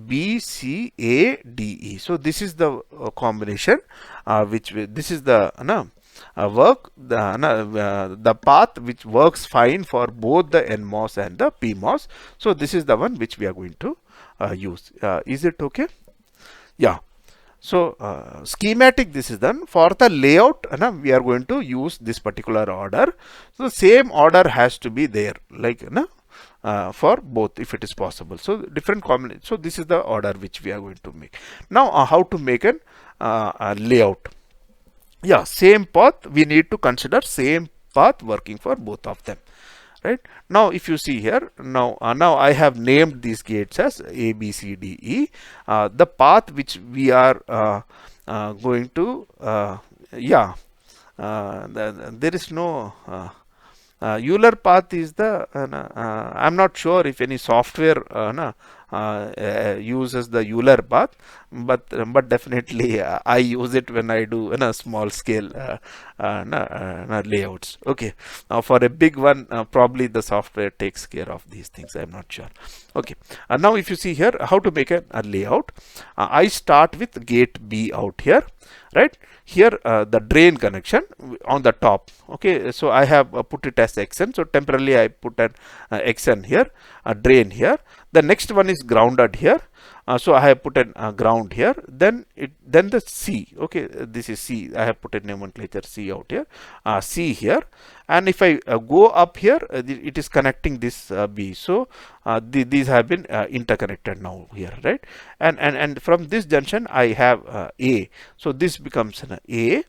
B, C, A, D, E. So this is the combination this is the the path which works fine for both the NMOS and the PMOS. So this is the one which we are going to use. Is it okay? Yeah. So schematic this is done. For the layout, we are going to use this particular order. So the same order has to be there, like for both if it is possible. So different combination. So this is the order which we are going to make. Now how to make a layout? Yeah, same path. We need to consider same path working for both of them. Right now, if you see here, now I have named these gates as A, B, C, D, E. The path which we are going to, there is no Euler path is the. I'm not sure if any software uses the Euler path, but definitely I use it when I do in a small scale layouts. Okay, now for a big one, probably the software takes care of these things. I'm not sure. Okay, now if you see here how to make a layout, I start with gate B out here, right? Here the drain connection on the top. Okay, so I have put it as XN, so temporarily I put an XN here, a drain here. The next one is grounded here, so I have put a ground here. Then the C. Okay, this is C. I have put a nomenclature C out here, C here, and if I go up here, it is connecting this B. So these have been interconnected now here, right? And from this junction I have A. So this becomes an A,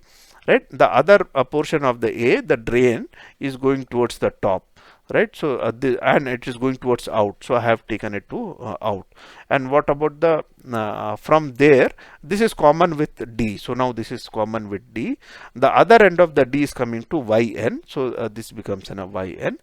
right? The other portion of the A, the drain, is going towards the top, right? So and it is going towards out, so I have taken it to out. And what about the from there, this is common with D, so now this is common with D. The other end of the D is coming to YN, so this becomes an YN.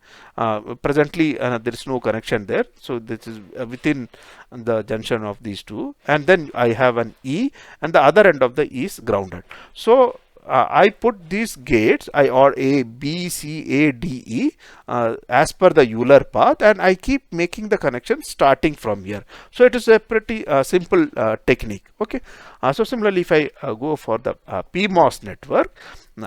Presently there is no connection there, so this is within the junction of these two. And then I have an E, and the other end of the E is grounded. So I put these gates, or A, B, C, A, D, E as per the Euler path, and I keep making the connection starting from here. So it is a pretty simple technique. Okay, so similarly, if I go for the PMOS network,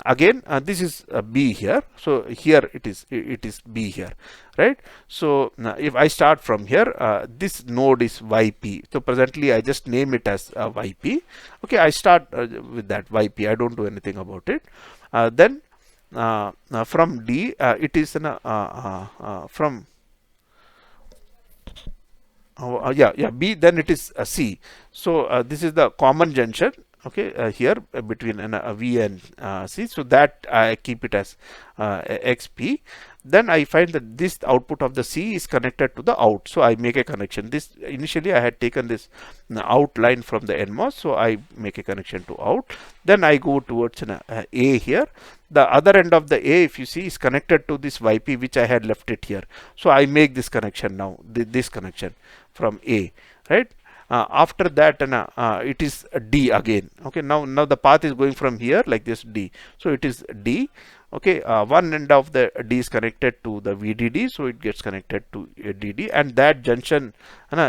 again this is B here, so here it is B here, right? So if I start from here, this node is YP, so presently I just name it as YP. Okay, I start with that YP, I don't do anything about it. Then from D, it is from B, then it is C. So this is the common junction. Okay, here between V and C, so that I keep it as XP. Then I find that this output of the C is connected to the out, so I make a connection. This initially I had taken this out line from the NMOS, so I make a connection to out. Then I go towards A here. The other end of the A, if you see, is connected to this YP, which I had left it here. So I make this connection now, this connection from A, right? After that, it is D again. Okay, now the path is going from here like this, D. So it is D. Okay, one end of the D is connected to the VDD, so it gets connected to DD, and that junction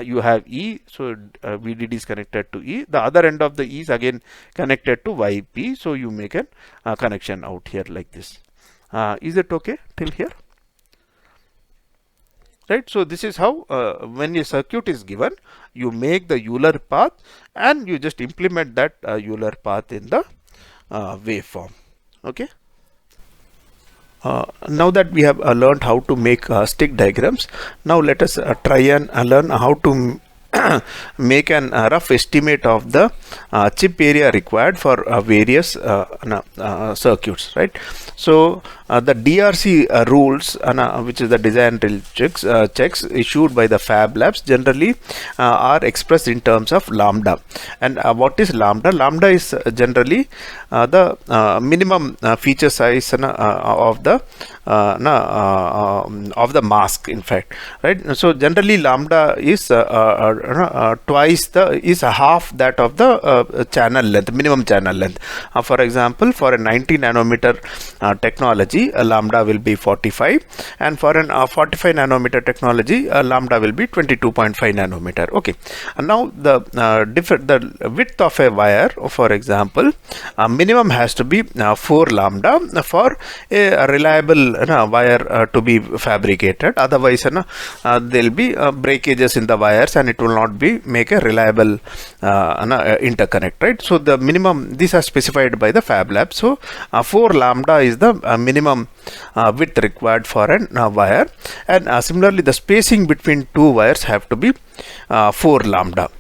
you have E, so VDD is connected to E. The other end of the E is again connected to YP, so you make a connection out here like this. Is it okay till here? Right, so this is how when a circuit is given, you make the Euler path and you just implement that Euler path in the waveform. Okay. Now that we have learned how to make stick diagrams, now let us try and learn how to make an rough estimate of the chip area required for various circuits, right? So the DRC rules, which is the design checks issued by the Fab Labs, generally are expressed in terms of lambda. And what is lambda? Lambda is generally the minimum feature size of the mask, in fact, right? So generally lambda is is half that of the channel length, minimum channel length. For example, for a 90 nanometer technology, lambda will be 45, and for an 45 nanometer technology, lambda will be 22.5 nanometer. Okay, and now the width of a wire, for example, minimum has to be 4 lambda for a reliable wire to be fabricated. Otherwise there will be breakages in the wires, and it will not be make a reliable interconnect, right? So the minimum, these are specified by the Fab Lab. So 4 lambda is the minimum width required for a wire, and similarly the spacing between two wires have to be 4 lambda.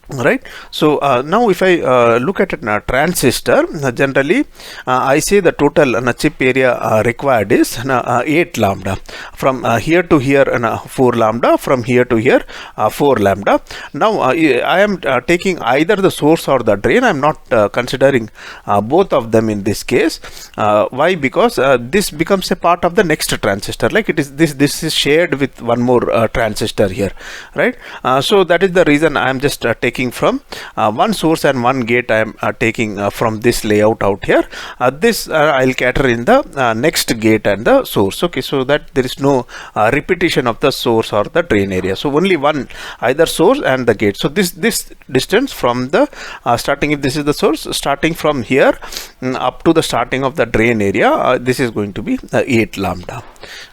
Right. So now if I look at a transistor, generally I say the total chip area required is 8 lambda. From here to here 4 lambda, from here to here 4 lambda. Now I am taking either the source or the drain. I am not considering both of them in this case. Why? Because this becomes a part of the next transistor, like it is this is shared with one more transistor here, right? So that is the reason I am just taking from one source and one gate. I am taking from this layout out here. This I'll cater in the next gate and the source. Okay, so that there is no repetition of the source or the drain area. So only one, either source and the gate. So this distance from the starting, if this is the source, starting from here up to the starting of the drain area, this is going to be 8 lambda.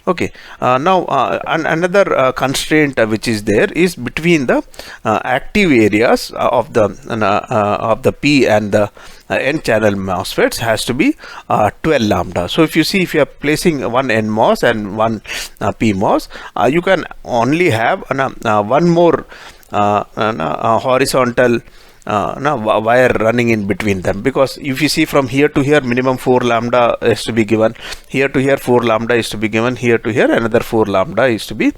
Okay, now another constraint which is there is between the active areas of the P and the N channel MOSFETs has to be 12 lambda. So if you see, if you are placing one NMOS and one PMOS, you can only have one more horizontal wire running in between them, because if you see from here to here, minimum 4 lambda is to be given, here to here 4 lambda is to be given, here to here another 4 lambda is to be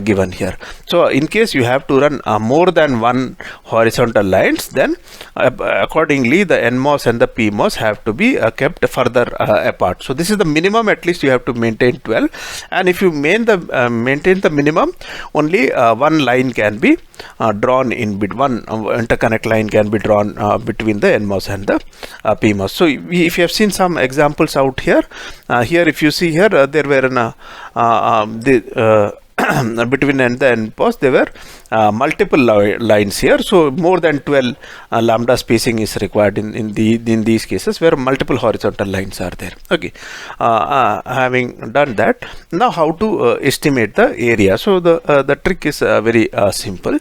given here. So in case you have to run more than one horizontal lines, then accordingly the NMOS and the PMOS have to be kept further apart. So this is the minimum, at least you have to maintain 12, and if you maintain the minimum, only one line can be drawn in between, one interconnect line can be drawn between the NMOS and the PMOS. So if you have seen some examples out here, here if you see here, there were between and the NMOS there were multiple lines here, so more than 12 lambda spacing is required in these cases where multiple horizontal lines are there. Okay, having done that, now how to estimate the area? So the trick is very simple.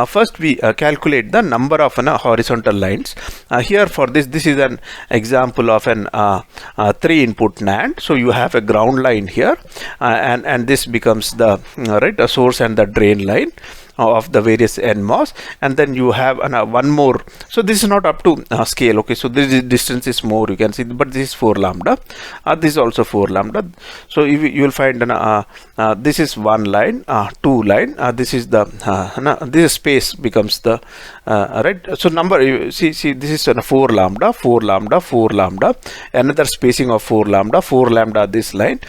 First we calculate the number of horizontal lines. Here for this is an example of an 3 input NAND. So you have a ground line here, and this becomes the right, a source and the drain line of the various NMOS, and then you have one more. So this is not up to scale. Okay, so this distance is more, you can see, but this is 4 lambda, this is also 4 lambda. So you will find this is one line, 2 line, this is the this space becomes the right. So number, you see this is 4 lambda, 4 lambda, 4 lambda, another spacing of 4 lambda, 4 lambda this line,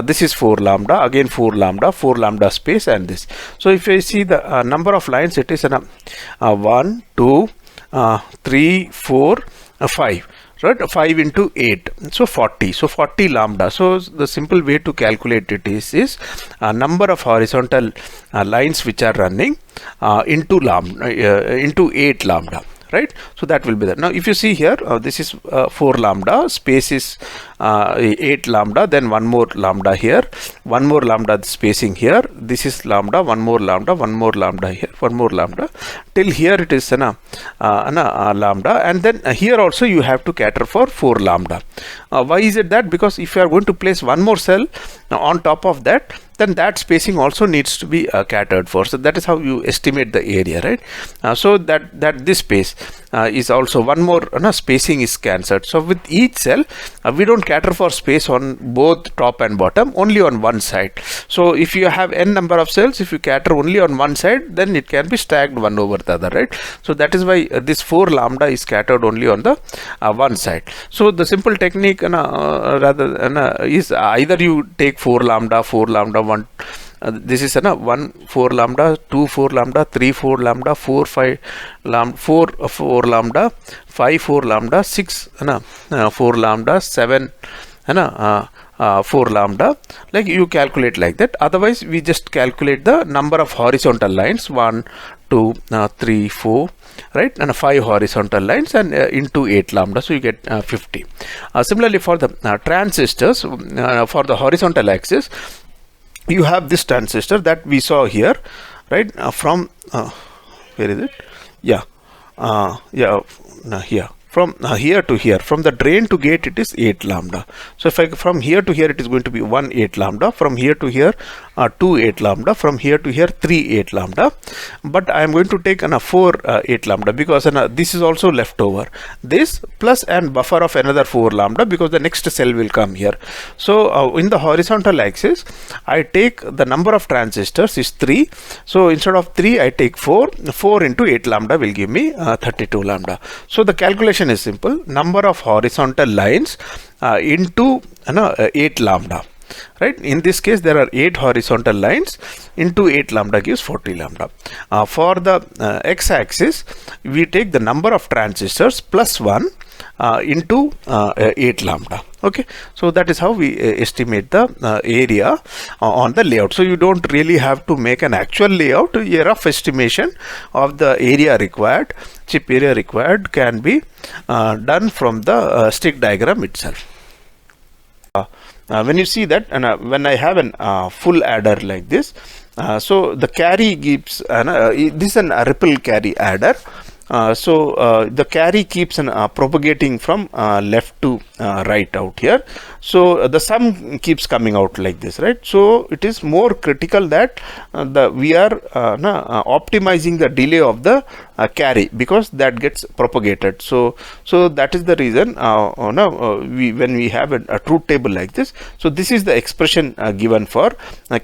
this is 4 lambda, again 4 lambda, 4 lambda space, and this. So if you see the number of lines, it is 1, 2, 3, 4, 5. Right, 5 into 8, so 40. So 40 lambda. So the simple way to calculate it is number of horizontal lines which are running into 8 lambda. Right, so that will be that. Now if you see here, this is 4 lambda, space is 8 lambda, then one more lambda here, one more lambda spacing here, this is lambda, one more lambda, one more lambda here, one more lambda, till here it is lambda, and then here also you have to cater for 4 lambda. Why is it that? Because if you are going to place one more cell on top of that, then that spacing also needs to be catered for. So that is how you estimate the area, right? So that this space is also one more spacing is cancelled. So with each cell, we don't cater for space on both top and bottom, only on one side. So if you have n number of cells, if you cater only on one side, then it can be stacked one over the other, right? So that is why this 4 lambda is scattered only on the one side. So the simple technique is either you take 4 lambda, 1, this is 1 4 lambda, 2 4 lambda, 3 4 lambda, 4 5 lambda, 4 lambda, 5 4 lambda, 6 4 lambda, 7 4 lambda, like you calculate like that. Otherwise we just calculate the number of horizontal lines, 1 2 3 4, right, and 5 horizontal lines, and into 8 lambda, so you get 50. Similarly for the transistors, for the horizontal axis, you have this transistor that we saw here, right, from where is it? Here from here to here, from the drain to gate it is 8 lambda. So if I from here to here it is going to be 1 8 lambda, from here to here 2 8 lambda, from here to here 3 8 lambda, but I am going to take 4 8 lambda because this is also left over, this plus and buffer of another 4 lambda because the next cell will come here. So in the horizontal axis I take the number of transistors is 3, so instead of 3 I take 4 into 8 lambda will give me 32 lambda. So the calculation is simple, number of horizontal lines into 8 lambda. Right, in this case there are 8 horizontal lines into 8 lambda gives 40 lambda. For the x-axis we take the number of transistors plus 1 into 8 lambda. Okay, so that is how we estimate the area on the layout. So you don't really have to make an actual layout. A rough estimation of the area required, chip area required, can be done from the stick diagram itself. When you see that, and when I have a full adder like this, so the carry gives this is a ripple carry adder. So the carry keeps propagating from left to right out here. So the sum keeps coming out like this, right? So it is more critical that we are optimizing the delay of the carry because that gets propagated. So that is the reason when we have a truth table like this. So this is the expression given for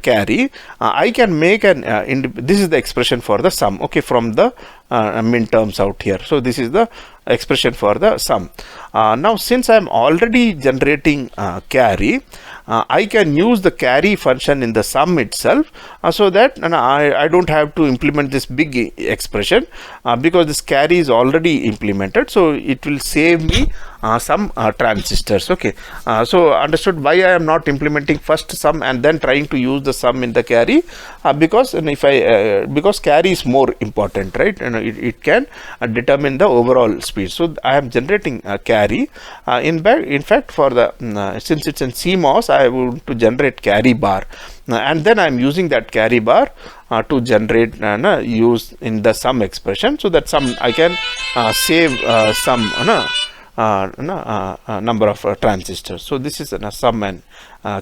carry. I can make this is the expression for the sum. Okay, from the min terms out here. So this is the expression for the sum. Now since I am already generating carry, I can use the carry function in the sum itself, so that I don't have to implement this big expression because this carry is already implemented, so it will save me some transistors. Okay, so understood why I am not implementing first sum and then trying to use the sum in the carry, because because carry is more important, right? It can determine the overall speed. So I am generating carry. In fact, for the since it's in CMOS, I want to generate carry bar, and then I am using that carry bar to generate use in the sum expression, so that sum I can save some number of transistors. So this is a sum and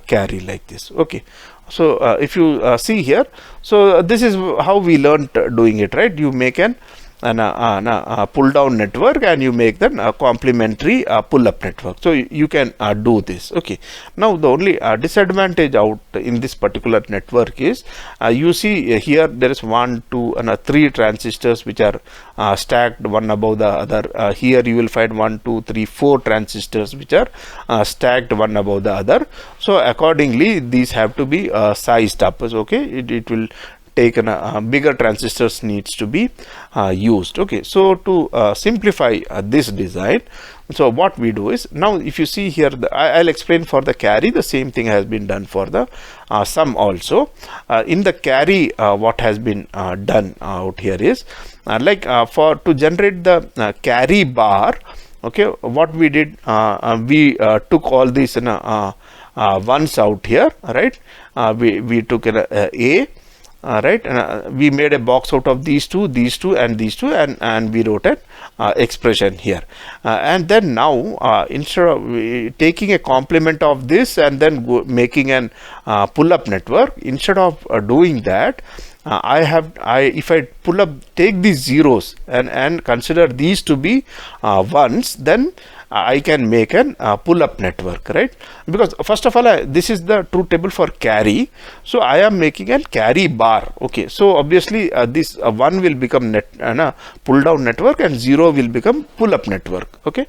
carry like this. Okay, so if you see here, so this is how we learned doing it, right? You make an pull down network and you make them a complementary pull up network. So you can do this. Okay, now the only disadvantage out in this particular network is you see here there is 1 2 and 3 transistors which are stacked one above the other. Here you will find 1 2 3 4 transistors which are stacked one above the other. So accordingly these have to be sized up. Okay, it will take bigger transistors needs to be used. Okay, so to simplify this design, so what we do is, now if you see here, I'll explain for the carry, the same thing has been done for the sum also. In the carry, what has been done out here is to generate the carry bar. Okay, what we did, we took all these ones out here, right? We took A. Right, we made a box out of these two, and these two, and we wrote an expression here. And then now, instead of taking a complement of this and then making an pull-up network, instead of doing that, if I take these zeros and consider these to be ones, then I can make an pull-up network, right? Because first of all, this is the truth table for carry, so I am making a carry bar. Okay, so obviously this 1 will become pull down network and 0 will become pull-up network. Okay,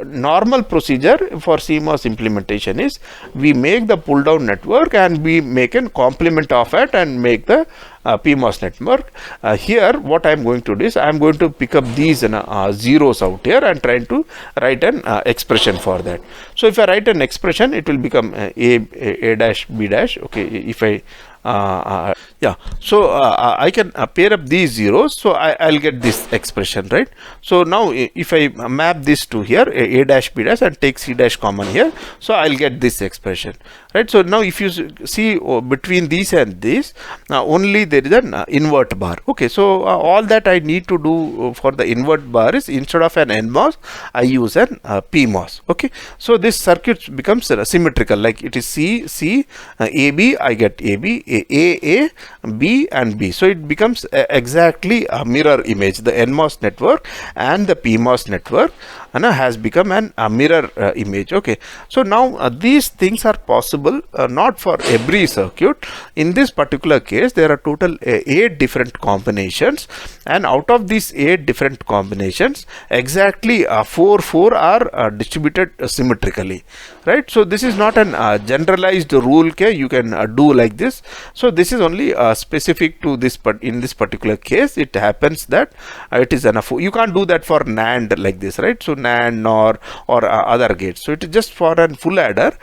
normal procedure for CMOS implementation is we make the pull down network and we make a complement of it and make the PMOS network. Here what I am going to do is I am going to pick up these zeros out here and trying to write an expression for that. So if I write an expression, it will become A dash B dash. Okay, if I yeah, so I can pair up these zeros, so I'll get this expression, right? So now if I map this to here, a dash b dash, and take c dash common here, so I'll get this expression, right? So now if you see between these and this, only there is an invert bar. Okay, so all that I need to do for the invert bar is, instead of an NMOS, I use an PMOS. Okay, so this circuit becomes symmetrical, like it is C, AB, I get AB, A, B, and B. So it becomes exactly a mirror image. The NMOS network and the PMOS network has become a mirror image. Okay, so now these things are possible not for every circuit. In this particular case, there are total 8 different combinations, and out of these 8 different combinations, exactly 4 are distributed symmetrically, right? So this is not an generalized rule. Okay, you can do like this. So this is only specific to this, but in this particular case, it happens that it is enough. You can't do that for NAND like this, right? So NAND, NOR, or other gates. So it is just for a full adder.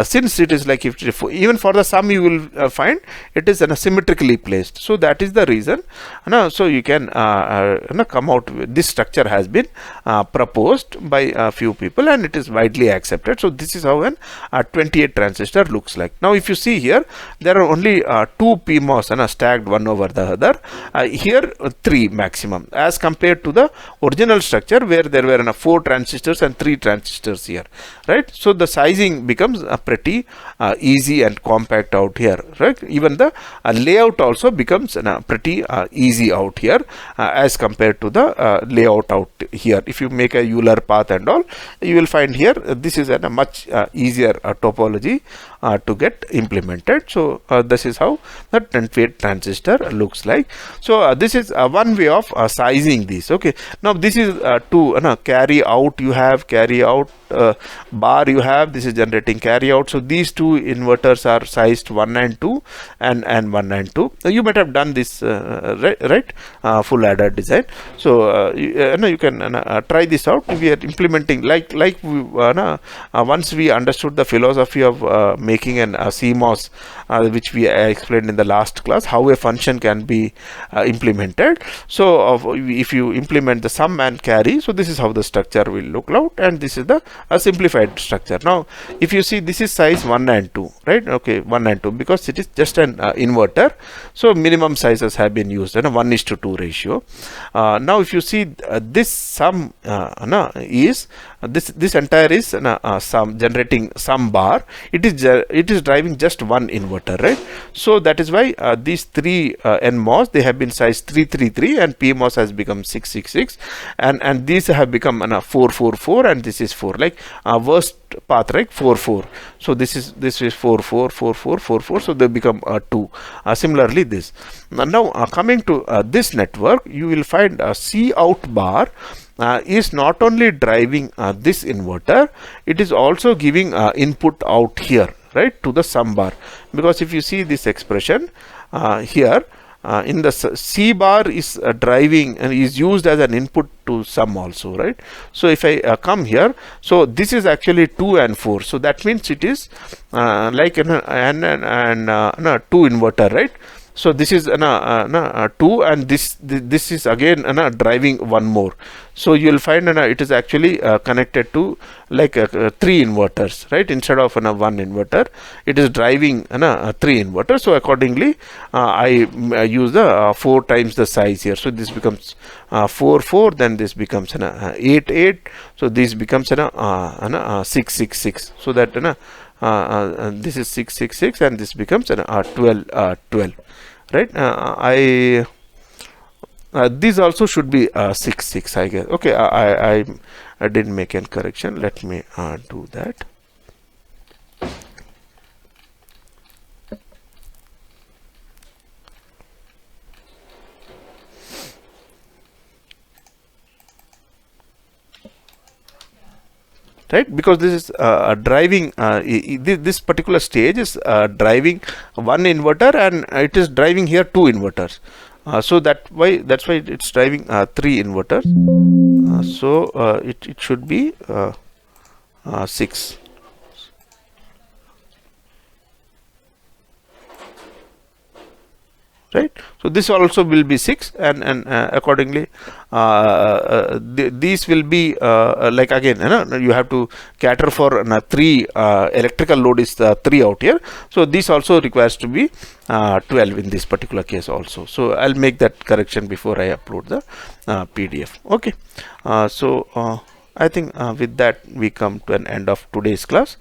Since it is like, if even for the sum, you will find it is symmetrically placed. So that is the reason. So you can come out with this structure has been proposed by a few people, and it is widely accepted. So this is how an 28 transistor looks like. Now if you see here, there are only 2 PMOS stacked one over the other. Here 3 maximum, as compared to the original structure where there were 4 transistors and 3 transistors here, right? So the sizing becomes pretty easy and compact out here, right? Even the layout also becomes pretty easy out here as compared to the layout out here. If you make a Euler path and all, you will find here this is a much easier topology to get implemented. So this is how the 28 transistor looks like. So this is one way of sizing these. Okay, now this is to carry out, you have carry out bar, you have, this is generating carry out. So these 2 inverters are sized 1 and 2 and 1 and 2. You might have done this right, full adder design. So you can try this out. We are implementing like we, once we understood the philosophy of making an CMOS, which we explained in the last class, how a function can be implemented. So if you implement the sum and carry, so this is how the structure will look out, and this is the simplified structure. Now if you see, this is size 1 and 2, right? Okay, 1 and 2, because it is just an inverter, so minimum sizes have been used in a 1:2 ratio. Now if you see this sum is this entire is sum, generating sum bar. It is driving just one inverter, right? So that is why these 3 NMOS, they have been sized 333, and PMOS has become 666, and these have become 444, and this is 4, like worst path, right? 4 4. So this is 4 4 4 4 4 4, so they become 2. Similarly this. Now coming to this network, you will find a C out bar is not only driving this inverter, it is also giving input out here, right, to the sum bar. Because if you see this expression here, in the C bar is driving and is used as an input to sum also, right? So if I come here, so this is actually 2 and 4, so that means it is like an 2 inverter, right? So this is 2, and this is again driving one more. So you will find it is actually connected to like 3 inverters, right? Instead of 1 inverter, it is driving 3 inverters. So accordingly, I use the 4 times the size here. So this becomes 4 4, then this becomes 8 8. So this becomes 6 6 6. So that this is 6 6 6, and this becomes 12 12. Right? These also should be 6 6, I guess. Okay, I didn't make a correction. Let me do that. Right, because this is driving this particular stage is driving 1 inverter, and it is driving here 2 inverters. So that's why it's driving 3 inverters. So it should be 6. right? So this also will be 6, and accordingly these will be like, again, you have to cater for 3 electrical load is 3 out here, so this also requires to be 12 in this particular case also. So I'll make that correction before I upload the PDF. Okay, so I think with that we come to an end of today's class.